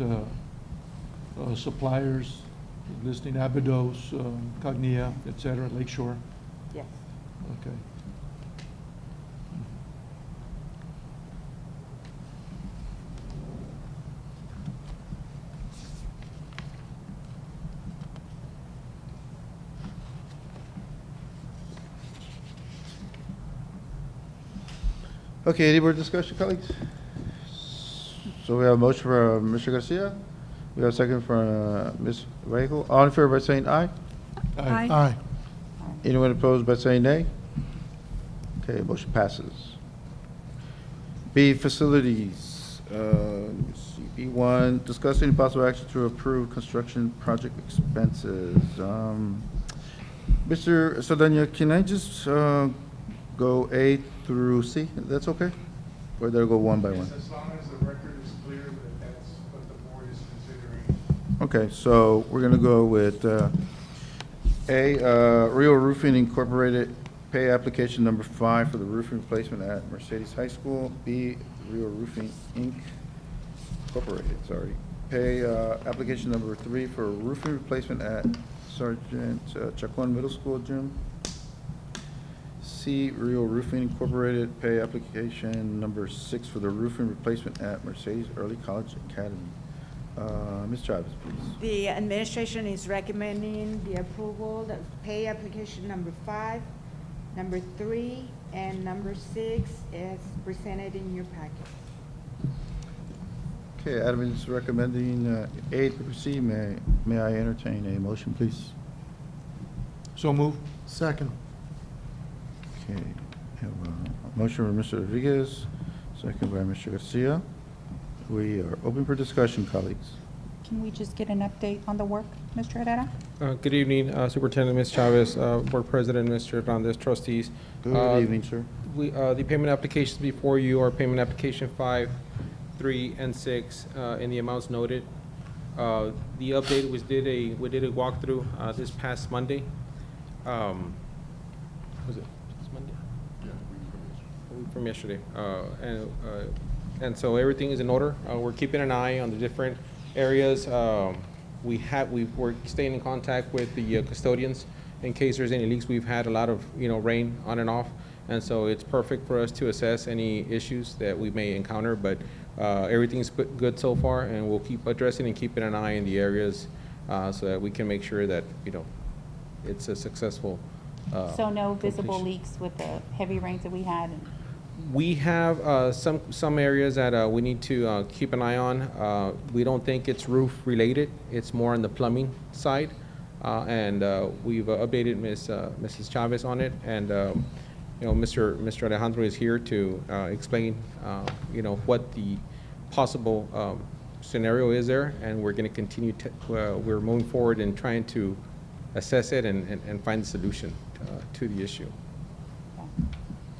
suppliers, listing Abydos, Cognia, et cetera, Lakeshore. Yes. Okay. Okay, any more discussion, colleagues? So we have a motion for Mr. Garcia. We have a second for Ms. Vallejo. All in favor by saying aye? Aye. Aye. Anyone opposed by saying nay? Okay, motion passes. B, facilities. Let me see. B1, discuss any possible action to approve construction project expenses. Mr. Saldana, can I just go A through C? That's okay? Or did I go one by one? As long as the record is clear that that's what the board is considering. Okay, so we're going to go with A, Rio Roofing Incorporated, pay application number 5 for the roofing replacement at Mercedes High School. B, Rio Roofing Inc. Incorporated, sorry. Pay application number 3 for roofing replacement at Sergeant Chacon Middle School gym. C, Rio Roofing Incorporated, pay application number 6 for the roofing replacement at Mercedes Early College Academy. Ms. Chavez, please. The administration is recommending the approval of pay application number 5, number 3, and number 6 as presented in your packet. Okay, admin is recommending A through C. May I entertain a motion, please? So move. Second. Okay, have a motion by Mr. Rodriguez, second by Mr. Garcia. We are open for discussion, colleagues. Can we just get an update on the work, Mr. Herrera? Good evening, Superintendent Ms. Chavez, Board President Mr. Hernandez, trustees. Good evening, sir. The payment applications before you are payment application 5, 3, and 6 in the amounts noted. The update we did a walkthrough this past Monday. Was it this Monday? Yeah, a week from yesterday. And so everything is in order. We're keeping an eye on the different areas. We're staying in contact with the custodians in case there's any leaks. We've had a lot of rain on and off, and so it's perfect for us to assess any issues that we may encounter. But everything's good so far, and we'll keep addressing and keeping an eye in the areas so that we can make sure that it's a successful. So no visible completion. leaks with the heavy rains that we had? We have some areas that we need to keep an eye on. We don't think it's roof related. It's more on the plumbing side, and we've updated Mrs. Chavez on it. And Mr. Alejandro is here to explain what the possible scenario is there, and we're going to continue. We're moving forward and trying to assess it and find the solution to the issue.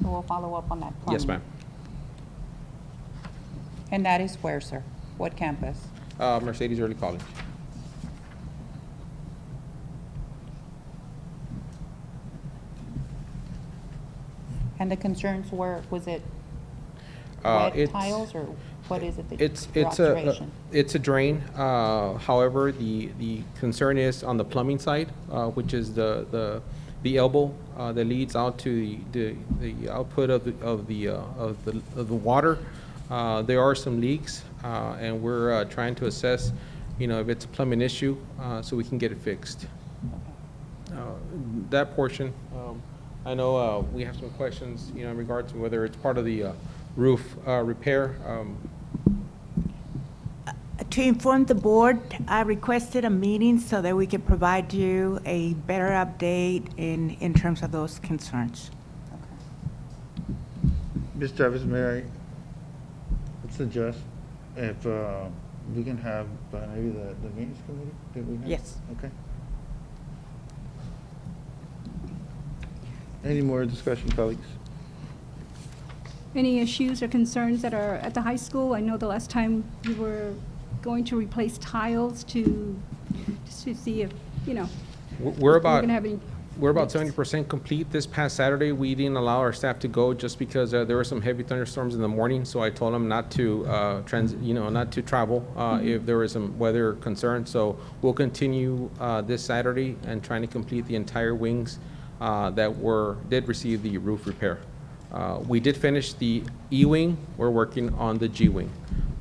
So we'll follow up on that. Yes, plumbing. ma'am. And that is where, sir? What campus? Mercedes Early College. And the concerns were, was it It's- wet tiles, or what is it that your observation? It's a drain. However, the concern is on the plumbing side, which is the elbow that leads out to the output of the water. There are some leaks, and we're trying to assess, if it's a plumbing issue, so we can get it fixed. That portion, I know we have some questions, in regards to whether it's part of the roof repair. To inform the board, I requested a meeting so that we can provide you a better update in terms of those concerns. Ms. Chavez, may I suggest if we can have maybe the maintenance committee that we have? Yes. Okay. Any more discussion, colleagues? Any issues or concerns that are at the high school? I know the last time you were going to replace tiles just to see if, We're if we're about gonna have any. We're about 70% complete. This past Saturday, we didn't allow our staff to go just because there were some heavy thunderstorms in the morning. So I told them not to not to travel if there was some weather concerns. So we'll continue this Saturday and trying to complete the entire wings that did receive the roof repair. We did finish the E wing. We're working on the G wing,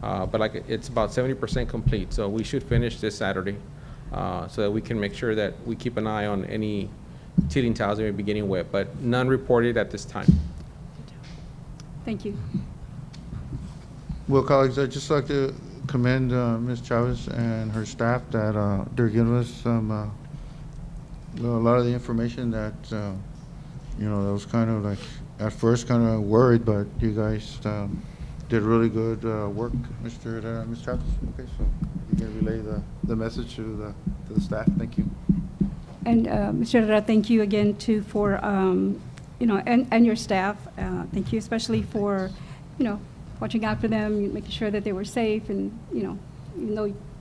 but it's about 70% complete. So we should finish this Saturday, so that we can make sure that we keep an eye on any ceiling tiles that may be getting wet, but none reported at this time. Thank you. Well, colleagues, I'd just like to commend Ms. Chavez and her staff that they're giving us some, a lot of the information that, that was kind of like, at first kind of worried, but you guys did really good work, Ms. Chavez. Okay, so you can relay the message to the staff. Thank you. And Mr. Herrera, thank you again too for, and your staff. Thank you especially for, watching out for them, making sure that they were safe, and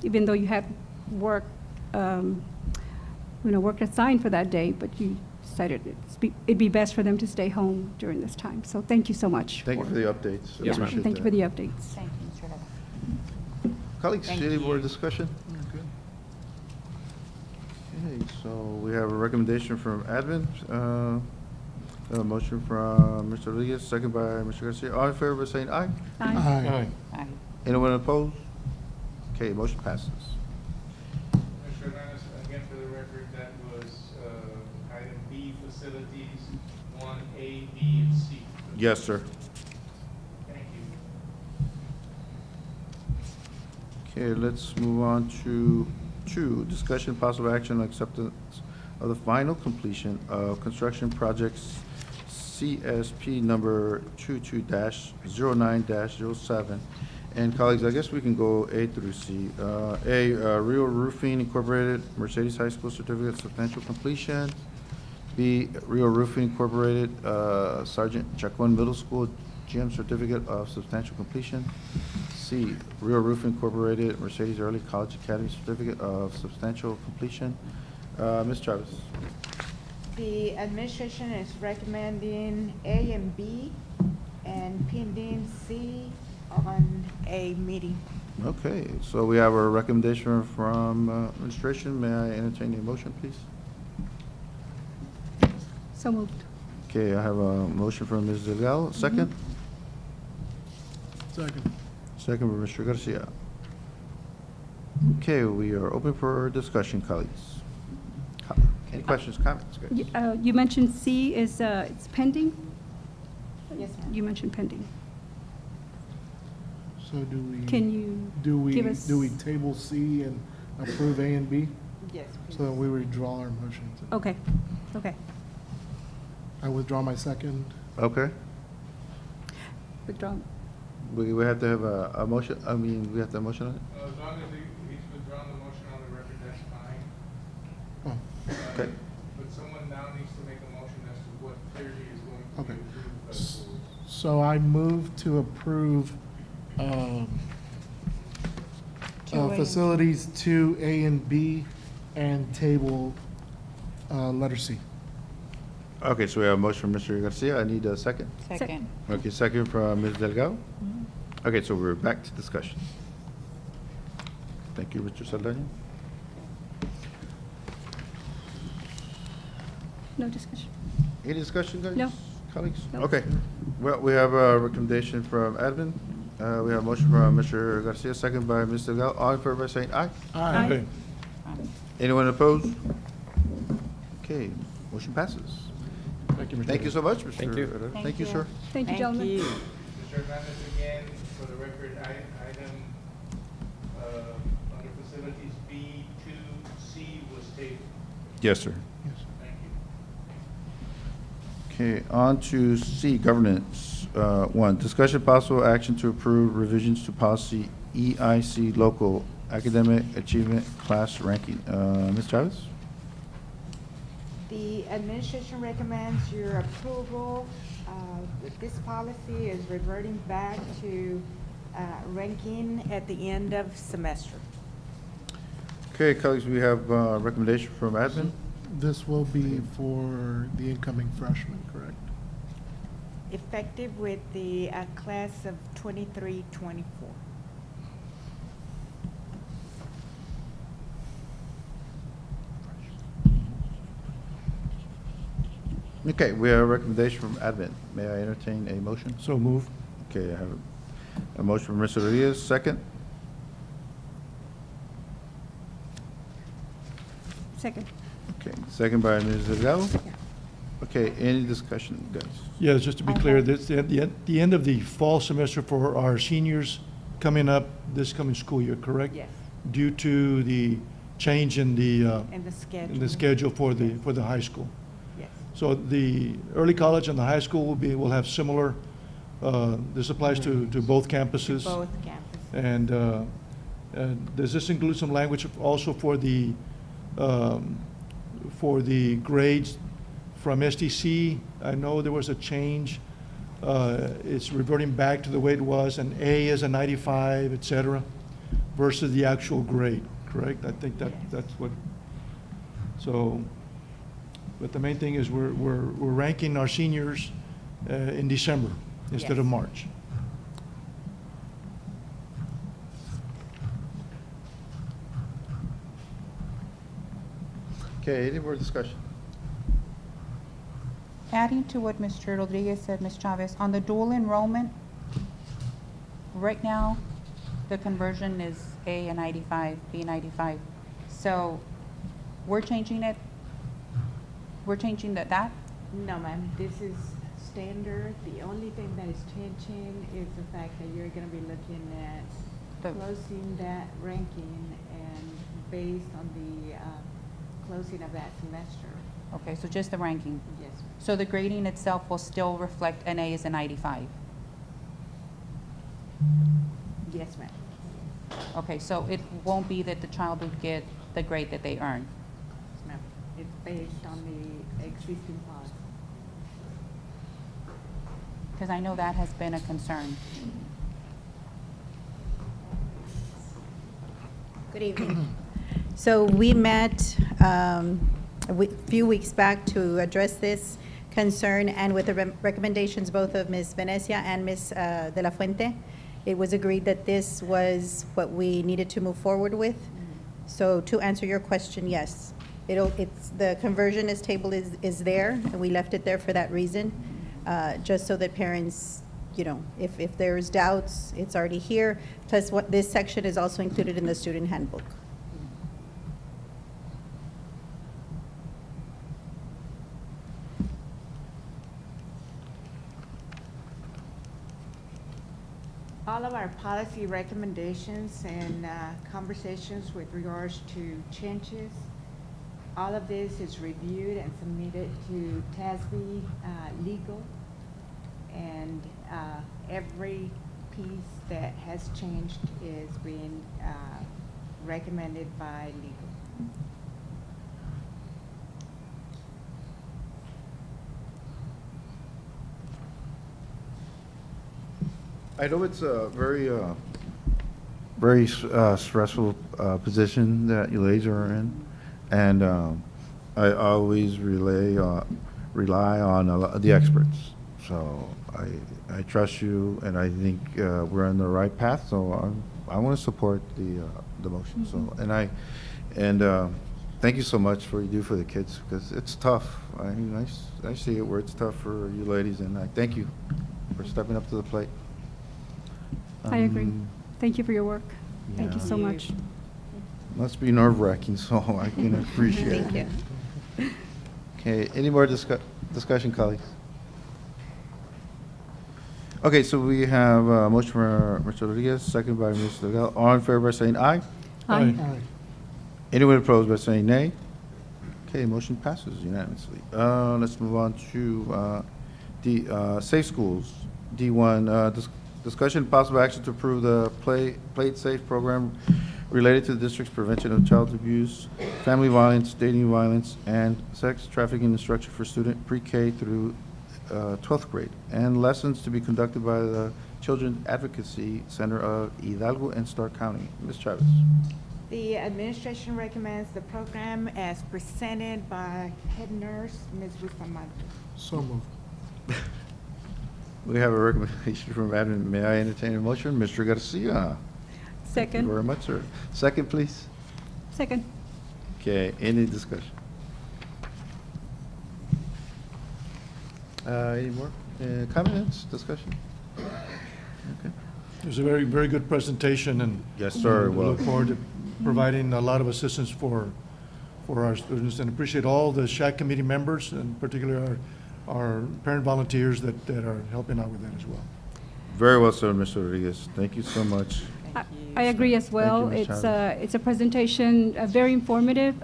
even though you had work, work assigned for that day, but you decided it'd be best for them to stay home during this time. So thank you so much. Thank you for the updates. Yeah, Appreciate thank you that. for the updates. Thank you, Mr. Herrera. Colleagues, Thank any you. more discussion? Okay, so we have a recommendation from admin, a motion from Mr. Rodriguez, second by Mr. Garcia. All in favor by saying aye? Aye. Aye. Anyone opposed? Okay, motion passes. Mr. Hernandez, again for the record, that was item B, facilities, 1A, B, and C. Yes, sir. Thank you. Okay, let's move on to 2, discussion possible action on acceptance of the final completion of construction projects CSP number 22-09-07. And colleagues, I guess we can go A through C. A, Rio Roofing Incorporated, Mercedes High School Certificate of Substantial Completion. B, Rio Roofing Incorporated, Sergeant Chacon Middle School Gym Certificate of Substantial Completion. C, Rio Roofing Incorporated, Mercedes Early College Academy Certificate of Substantial Completion. Ms. Chavez. The administration is recommending A and B and pending C on a meeting. Okay, so we have a recommendation from administration. May I entertain a motion, please? So moved. Okay, I have a motion from Ms. Delgado. Second? Second. Second by Mr. Garcia. Okay, we are open for discussion, colleagues. Any questions, comments, guys? You mentioned C is, it's pending? Yes, ma'am. You mentioned pending. So do we? Can you give us? Do we table C and approve A and B? Yes, So then we withdraw our motions. Okay, okay. I withdraw my second. Okay. Withdraw. We have to have a motion, we have to have a motion on it? As long as he's withdrawn the motion on the record, that's fine. Oh, Okay. But someone now needs to make a motion as to what clearly is going to be okay. approved by the board. So I move to approve, 2A. facilities 2A and B and table, letter C. Okay, so we have a motion from Mr. Garcia. I need a second. Second. Okay, second from Ms. Delgado. Okay, so we're back to discussion. Thank you, Mr. Saldana. No discussion. Any discussion, guys? No. Colleagues? No. Okay. Well, we have a recommendation from admin. We have a motion from Mr. Garcia, second by Ms. Delgado. All in favor by saying aye? Aye. Anyone opposed? Okay, motion passes. Thank you, Mr. Thank you so much, Mr. Thank you. Herrera. Thank Thank you, you. sir. Thank you, gentlemen. Mr. Hernandez, again, for the record, item under facilities B, 2C was tabled. Yes, sir. Yes. Thank you. Okay, on to C, governance. 1, discussion possible action to approve revisions to policy EIC local academic achievement class ranking. Ms. Chavez? The administration recommends your approval. This policy is reverting back to ranking at the end of semester. Okay, colleagues, we have a recommendation from admin. This will be for the incoming freshmen, correct? Effective with the class of 23-24. Okay, we have a recommendation from admin. May I entertain a motion? So move. Okay, I have a motion from Mr. Rodriguez, second. Second. Okay, second by Ms. Delgado. Okay, any discussion, guys? Yes, just to be clear, this, the end of the fall semester for our seniors coming up this coming school year, correct? Yes. Due to the change in the, And the schedule. in the schedule for the high school. Yes. So the early college and the high school will have similar, this applies to both campuses. Both campuses. And does this include some language also for the grades from STC? I know there was a change. It's reverting back to the way it was, and A is a 95, et cetera, versus the actual grade, correct? I think that's what, so, but the main thing is we're ranking our seniors in December instead of Yes. March. Okay, any more discussion? Adding to what Mr. Rodriguez said, Ms. Chavez, on the dual enrollment, right now, the conversion is A and 95, B 95. So we're changing it? We're changing that? No, ma'am, this is standard. The only thing that is changing is the fact that you're gonna be looking at closing that ranking and based on the closing of that semester. Okay, so just the ranking. Yes, ma'am. So the grading itself will still reflect an A is a 95? Yes, ma'am. Okay, so it won't be that the child would get the grade that they earn? Yes, ma'am. It's based on the existing policy. Because I know that has been a concern. Good evening. So we met a few weeks back to address this concern, and with the recommendations both of Ms. Venecia and Ms. De La Fuente, it was agreed that this was what we needed to move forward with. So to answer your question, yes, the conversion as table is there, and we left it there for that reason, just so that parents, you know, if there's doubts, it's already here. Plus, what this section is also included in the student handbook. All of our policy recommendations and conversations with regards to changes, all of this is reviewed and submitted to TASB legal, and every piece that has changed is being recommended by legal. I know it's a very stressful position that you ladies are in, and I always rely on a lot the experts. So I trust you, and I think we're on the right path. So I want to support the motion. So and thank you so much for what you do for the kids, because it's tough. I see it where it's tough for you ladies, and I thank you for stepping up to the plate. I agree. Thank you for your work. Thank you yeah. so much. Must be nerve-wracking, so I can appreciate it. Thank you. Okay, any more discussion, colleagues? Okay, so we have a motion from Mr. Rodriguez, second by Mr. Delgado. All in favor by saying aye? Aye. Anyone opposed by saying nay? Okay, motion passes unanimously. Let's move on to Safe Schools. D1, discussion and possible action to approve the Play It Safe program related to the district's prevention of child abuse, family violence, dating violence, and sex trafficking instruction for student pre-K through 12th grade, and lessons to be conducted by the Children's Advocacy Center of Hidalgo and Stark County. Ms. Chavez. The administration recommends the program as presented by head nurse, Ms. Bustamante. So moved. We have a recommendation from admin. May I entertain a motion? Mr. Garcia. Thank you Second. very much, sir. Second, please. Second. Okay, any discussion? Any more comments, discussion? Okay. It was a very, very good presentation, and Yes, sir, it we look was. forward to providing a lot of assistance for for our students, and appreciate all the SHAC committee members, and particularly our parent volunteers that are helping out with that as well. Very well said, Mr. Rodriguez. Thank you so much. I agree as well. Ms. It's a presentation, very informative.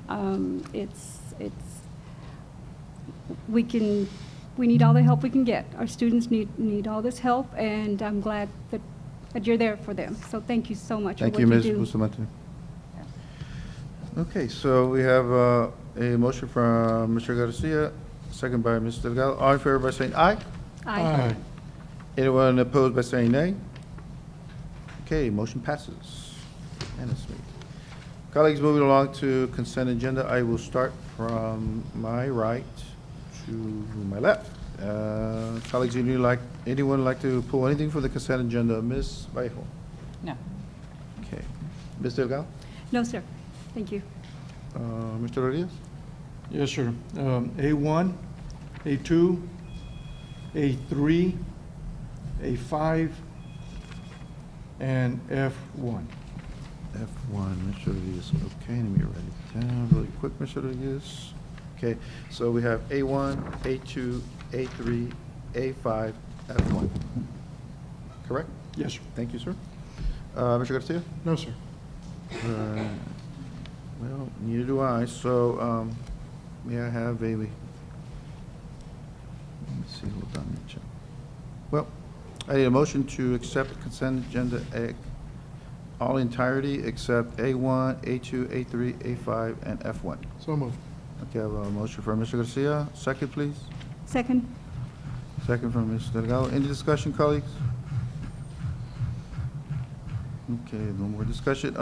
We need all the help we can get. Our students need all this help, and I'm glad that you're there for them. So thank you so much for Thank what you, you Ms. do. Bustamante. Okay, so we have a motion from Mr. Garcia, second by Ms. Delgado. All in favor by saying aye? Aye. Anyone opposed by saying nay? Okay, motion passes unanimously. Colleagues, moving along to consent agenda, I will start from my right to my left. Colleagues, anyone like to pull anything from the consent agenda? Ms. Vallejo? No. Okay. Ms. Delgado? No, sir. Thank you. Mr. Rodriguez? Yes, sir. A1, A2, A3, A5, and F1. F1, Mr. Rodriguez. Okay, let me write it down really quick, Mr. Rodriguez. Okay, so we have A1, A2, A3, A5, F1. Correct? Yes, sir. Thank you, sir. Mr. Garcia? No, sir. Well, neither do I, so may I have a, let me see, hold on, let me check. Well, I need a motion to accept consent agenda all entirety except A1, A2, A3, A5, and F1. So moved. Okay, I have a motion from Mr. Garcia. Second, please. Second. Second from Ms. Delgado. Any discussion, colleagues? Okay, no more discussion.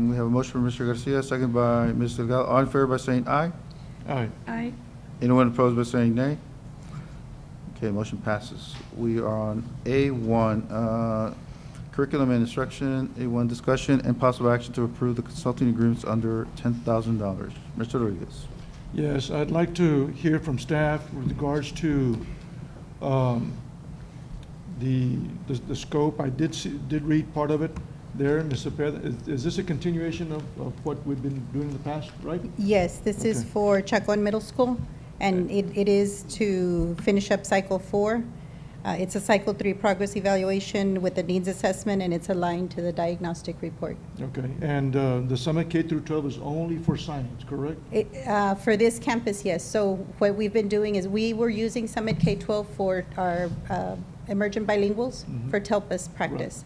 We have a motion from Mr. Garcia, second by Ms. Delgado. All in favor by saying aye? Aye. Aye. Anyone opposed by saying nay? Okay, motion passes. We are on A1, curriculum and instruction, A1 discussion and possible action to approve the consulting agreements under $10,000. Mr. Rodriguez. Yes, I'd like to hear from staff with regards to the scope. I did read part of it there, Ms. Cepeda. Is this a continuation of what we've been doing in the past, right? Yes, this is Okay. for Chacon Middle School, and it is to finish up Cycle 4. It's a Cycle 3 progress evaluation with the needs assessment, and it's aligned to the diagnostic report. Okay, and the Summit K through 12 is only for science, correct? For this campus, yes. So what we've been doing is we were using Summit K-12 for our emergent bilinguals for TELPUS practice.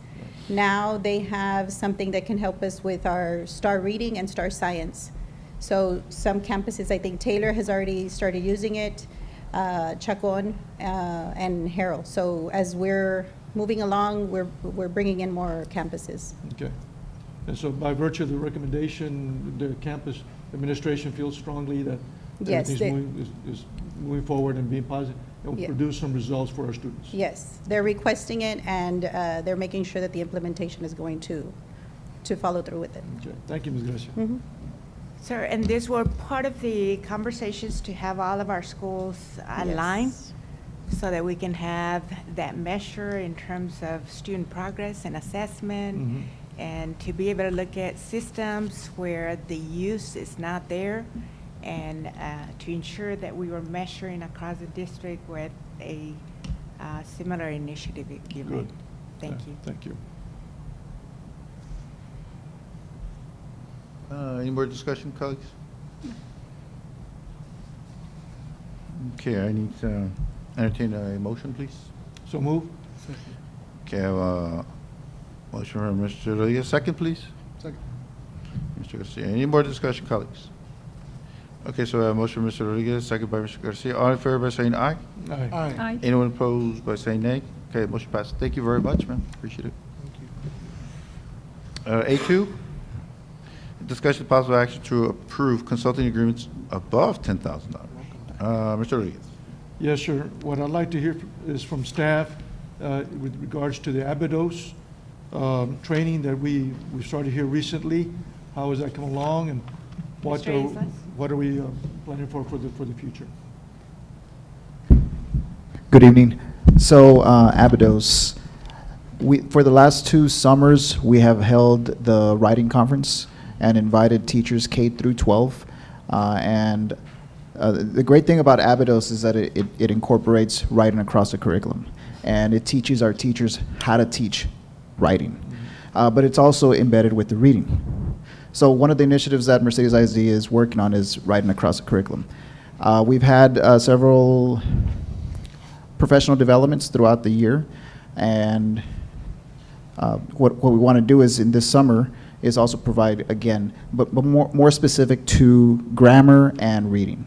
Now they have something that can help us with our STAR reading and STAR science. So some campuses, I think Taylor has already started using it, Chacon, and Harrell. So as we're moving along, we're bringing in more campuses. Okay. And so by virtue of the recommendation, the campus administration feels strongly that Yes, everything's is moving forward and being positive, and will Yeah. produce some results for our students. Yes, they're requesting it, and they're making sure that the implementation is going to follow through with it. Okay, thank you, Ms. Gracia. Mhm. Sir, and these were part of the conversations to have all of our schools aligned Yes. so that we can have that measure in terms of student progress and assessment, Mhm. and to be able to look at systems where the use is not there, and to ensure that we were measuring across the district with a similar initiative if you Good. made. Thank Yeah, you. Thank you. Any more discussion, colleagues? Okay, I need to entertain a motion, please. So move. Okay, I have a motion from Mr. Rodriguez. Second, please. Second. Mr. Garcia. Any more discussion, colleagues? Okay, so I have a motion from Mr. Rodriguez, second by Mr. Garcia. All in favor by saying aye? Aye. Aye. Anyone opposed by saying nay? Okay, motion passes. Thank you very much, man. Appreciate it. A2, discussion of possible action to approve consulting agreements above $10,000. Mr. Rodriguez. Yes, sir. What I'd like to hear is from staff with regards to the Abydos training that we started here recently. How has that come along, and what Mr. Islas? what are we planning for the future? Good evening. So, Abydos, for the last 2 summers, we have held the writing conference and invited teachers K through 12. The great thing about Abydos is that it incorporates writing across the curriculum, and it teaches our teachers how to teach writing. But it's also embedded with the reading. So one of the initiatives that Mercedes ISD is working on is writing across the curriculum. We've had several professional developments throughout the year, and what we want to do is in this summer is also provide, again, but more specific to grammar and reading.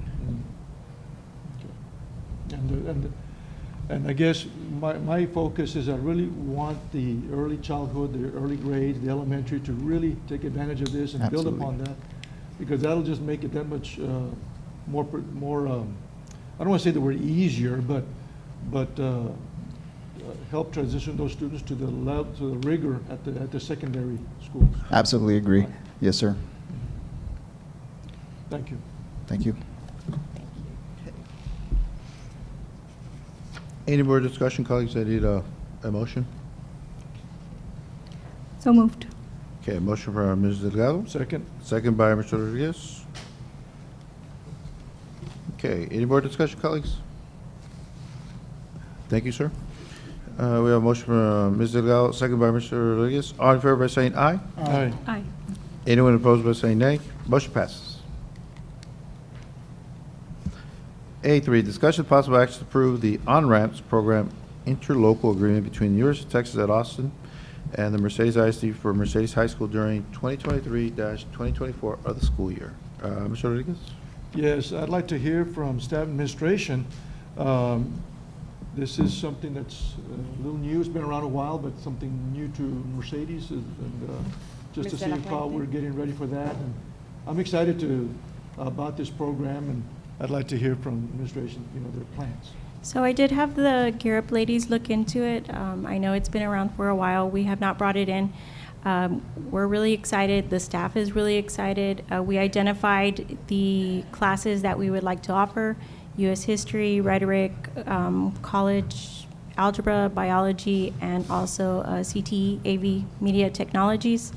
And I guess my focus is I really want the early childhood, the early grades, the elementary to really take advantage of this and build Absolutely. upon that, because that'll just make it that much more, I don't want to say the word easier, but help transition those students to the rigor at the secondary schools. Absolutely agree. Yes, sir. Thank you. Thank you. Any more discussion, colleagues? I need a motion. So moved. Okay, a motion from Ms. Delgado. Second. Second by Mr. Rodriguez. Okay, any more discussion, colleagues? Thank you, sir. We have a motion from Ms. Delgado, second by Mr. Rodriguez. All in favor by saying aye? Aye. Aye. Anyone opposed by saying nay? Motion passes. A3, discussion of possible action to approve the on-ramps program interlocal agreement between the University of Texas at Austin and the Mercedes ISD for Mercedes High School during 2023-2024 of the school year. Mr. Rodriguez? Yes, I'd like to hear from staff administration. This is something that's a little new. It's been around a while, but something new to Mercedes, and just to Ms. see De La how Fuente? we're getting ready for that. And I'm excited about this program, and I'd like to hear from administration, their plans. So I did have the Gear Up ladies look into it. I know it's been around for a while. We have not brought it in. We're really excited. The staff is really excited. We identified the classes that we would like to offer: U.S. History, Rhetoric, College Algebra, Biology, and also CTE, AV, Media Technologies.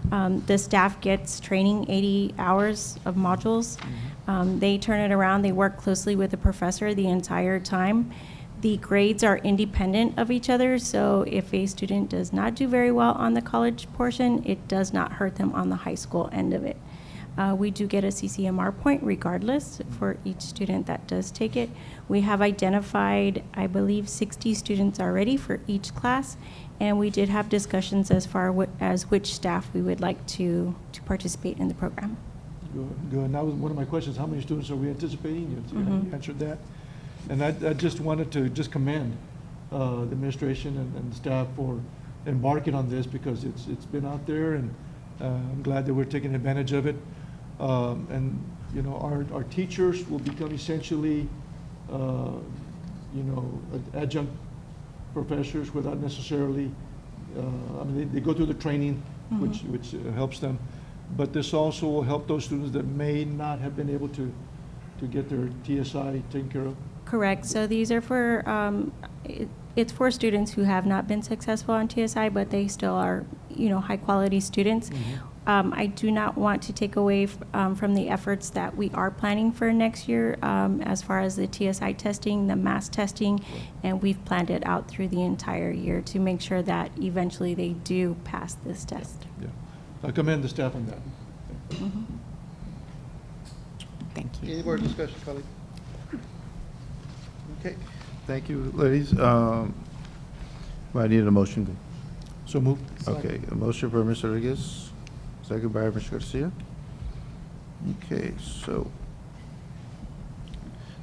The staff gets training 80 hours of modules. They turn it around. They work closely with the professor the entire time. The grades are independent of each other, so if a student does not do very well on the college portion, it does not hurt them on the high school end of it. We do get a CCMR point regardless for each student that does take it. We have identified, I believe, 60 students already for each class, and we did have discussions as far as which staff we would like to participate in the program. Good. And that was one of my questions: how many students are we anticipating? You Mhm. answered that. And I just wanted to just commend the administration and staff for embarking on this, because it's been out there, and I'm glad that we're taking advantage of it. And our teachers will become essentially adjunct professors without necessarily, they go through the training, which helps them. But this also will help those students that may not have been able to get their TSI taken care of. Correct. So these are for, it's for students who have not been successful on TSI, but they still are, high-quality students. I do not want to take away from the efforts that we are planning for next year as far as the TSI testing, the mass testing, and we've planned it out through the entire year to make sure that eventually they do pass this test. Yeah. I commend the staff on that. Thank you. Any more discussion, colleague? Okay, thank you, ladies. I need a motion. So moved. Okay, a motion for Mr. Rodriguez, second by Mr. Garcia. Okay, so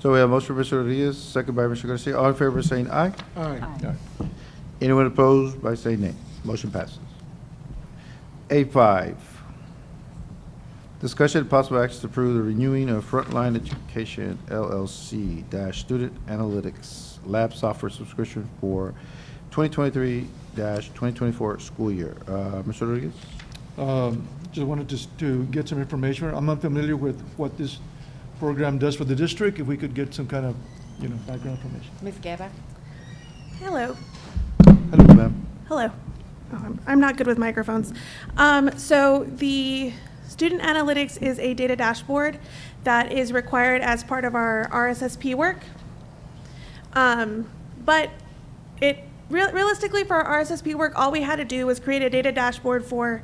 we have a motion for Mr. Rodriguez, second by Mr. Garcia. All in favor of saying aye? Aye. Anyone opposed by saying nay? Motion passes. A5, discussion and possible action to approve the renewing of Frontline Education LLC Student Analytics Lab Software subscription for 2023-2024 school year. Mr. Rodriguez? Just wanted to get some information. I'm unfamiliar with what this program does for the district. If we could get some kind of, background information. Ms. Guerra? Hello. Hello, ma'am. Hello. Oh, I'm not good with microphones. So the Student analytics is a data dashboard that is required as part of our RSSP work. But realistically, for our RSSP work, all we had to do was create a data dashboard for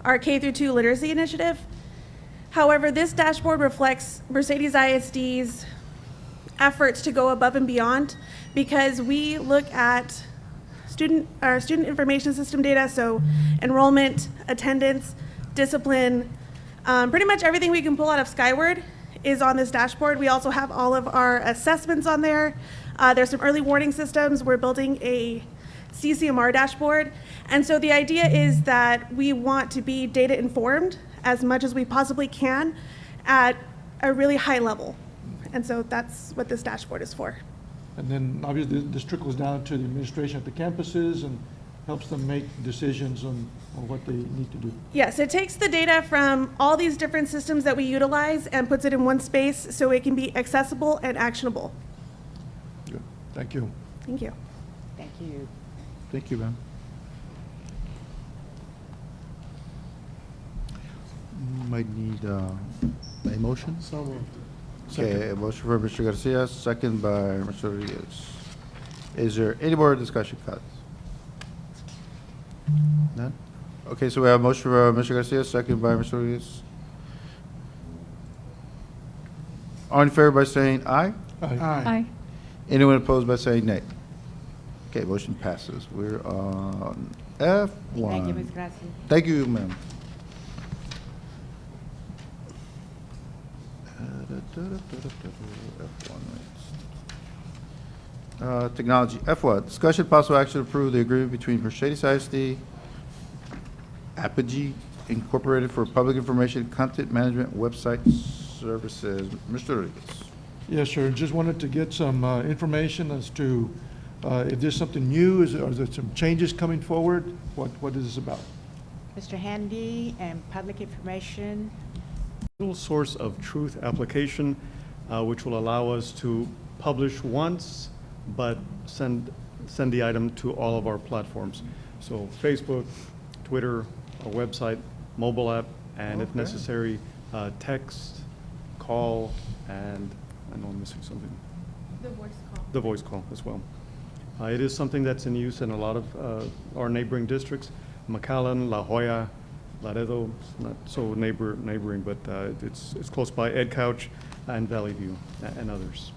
our K-2 literacy initiative. However, this dashboard reflects Mercedes ISD's efforts to go above and beyond, because we look at our student information system data, so enrollment, attendance, discipline, pretty much everything we can pull out of Skyward is on this dashboard. We also have all of our assessments on there. There's some early warning systems. We're building a CCMR dashboard. And so the idea is that we want to be data informed as much as we possibly can at a really high level. And so that's what this dashboard is for. And then obviously this trickles down to the administration at the campuses and helps them make decisions on what they need to do. Yes, it takes the data from all these different systems that we utilize and puts it in one space so it can be accessible and actionable. Good. Thank you. Thank you. Thank you. Thank you, ma'am. Might need a motion? So moved. Okay, a motion for Mr. Garcia, second by Mr. Rodriguez. Is there any more discussion, colleagues? None? Okay, so we have a motion for Mr. Garcia, second by Mr. Rodriguez. All in favor by saying aye? Aye. Anyone opposed by saying nay? Okay, motion passes. We're on F1. Thank you, Ms. Gracia. Thank you, ma'am. Technology, F1, discussion possible action to approve the agreement between Mercedes ISD, Apogee Incorporated for public information content management website services. Mr. Rodriguez. Yes, sir. Just wanted to get some information as to if there's something new, are there some changes coming forward? What is this about? Mr. Handy and Public Information. Source of truth application, which will allow us to publish once, but send the item to all of our platforms. So Facebook, Twitter, our website, mobile app, and if Okay. necessary, text, call, and I know I'm missing something. The voice call. The voice call as well. It is something that's in use in a lot of our neighboring districts, McAllen, La Jolla, Laredo, not so neighboring, but it's close by, Ed Couch and Valley View and others.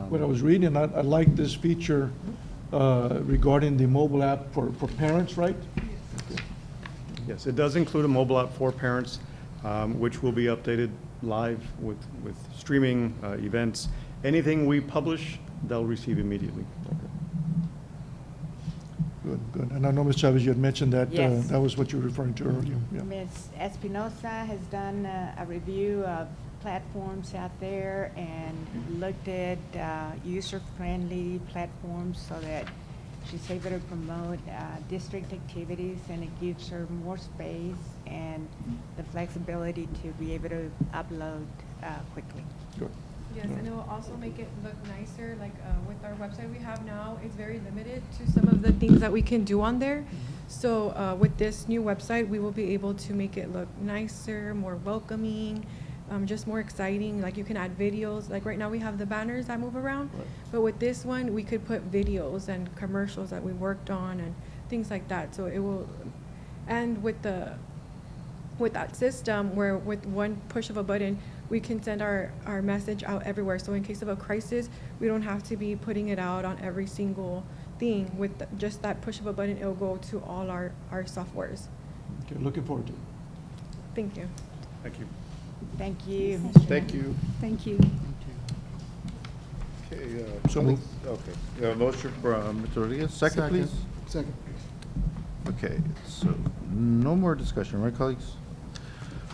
What I was reading, I like this feature regarding the mobile app for parents, right? Yes, it does include a mobile app for parents, which will be updated live with streaming events. Anything we publish, they'll receive immediately. Good, good. And I know, Ms. Chavez, you had mentioned that Yes. that was what you were referring to earlier. Yeah. Ms. Espinosa has done a review of platforms out there and looked at user-friendly platforms so that she's able to promote district activities, and it gives her more space and the flexibility to be able to upload quickly. Good. Yes, and it will also make it look nicer, like with our website we have now, it's very limited to some of the things that we can do on there. So with this new website, we will be able to make it look nicer, more welcoming, just more exciting. Like you can add videos, like right now we have the banners that move around, but with this one, we could put videos and commercials that we worked on and things like that. So it will, and with that system where with one push of a button, we can send our message out everywhere. So in case of a crisis, we don't have to be putting it out on every single thing. With just that push of a button, it'll go to all our softwares. Okay, looking forward to it. Thank you. Thank you. Thank you. Thank you. Thank you. Okay, So moved. okay. We have a motion from Mr. Rodriguez. Second, please. Second. Okay, so no more discussion, right, colleagues?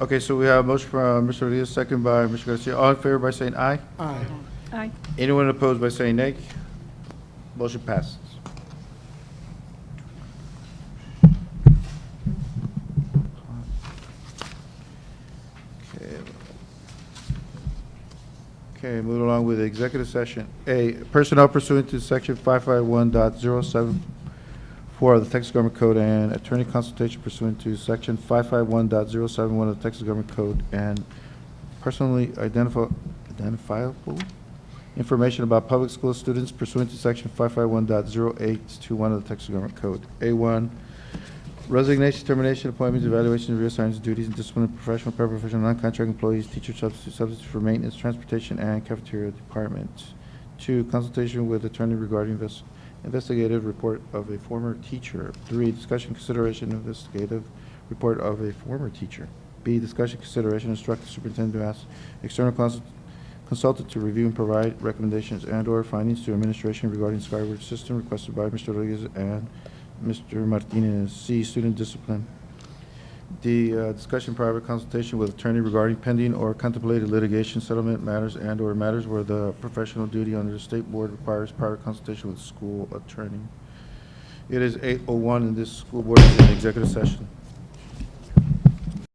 Okay, so we have a motion from Mr. Rodriguez, second by Mr. Garcia. All in favor by saying aye? Aye. Aye. Anyone opposed by saying nay? Motion passes. Okay, moving along with the executive session. A, personnel pursuant to section 551.074 4 of the Texas Government Code and attorney consultation pursuant to Section 551.071 of the Texas Government Code and personally identifiable information about public school students pursuant to Section 551.0821 of the Texas Government Code. A1, resignation, termination, appointments, evaluation, reassignments, duties, and discipline of professional, paraprofessional, non-contract employees, teacher substitutes for maintenance, transportation, and cafeteria departments. 2, consultation with attorney regarding investigative report of a former teacher. 3, discussion, consideration, investigative report of a former teacher. B, discussion, consideration, instruct the superintendent to ask external consultant to review and provide recommendations and/or findings to administration regarding Skyward system requested by Mr. Rodriguez and Mr. Martinez. C, student discipline. D, discussion, private consultation with attorney regarding pending or contemplated litigation, settlement matters, and/or matters where the professional duty under the state board requires prior consultation with school attorney. It is 8:01 and this school board is in executive session.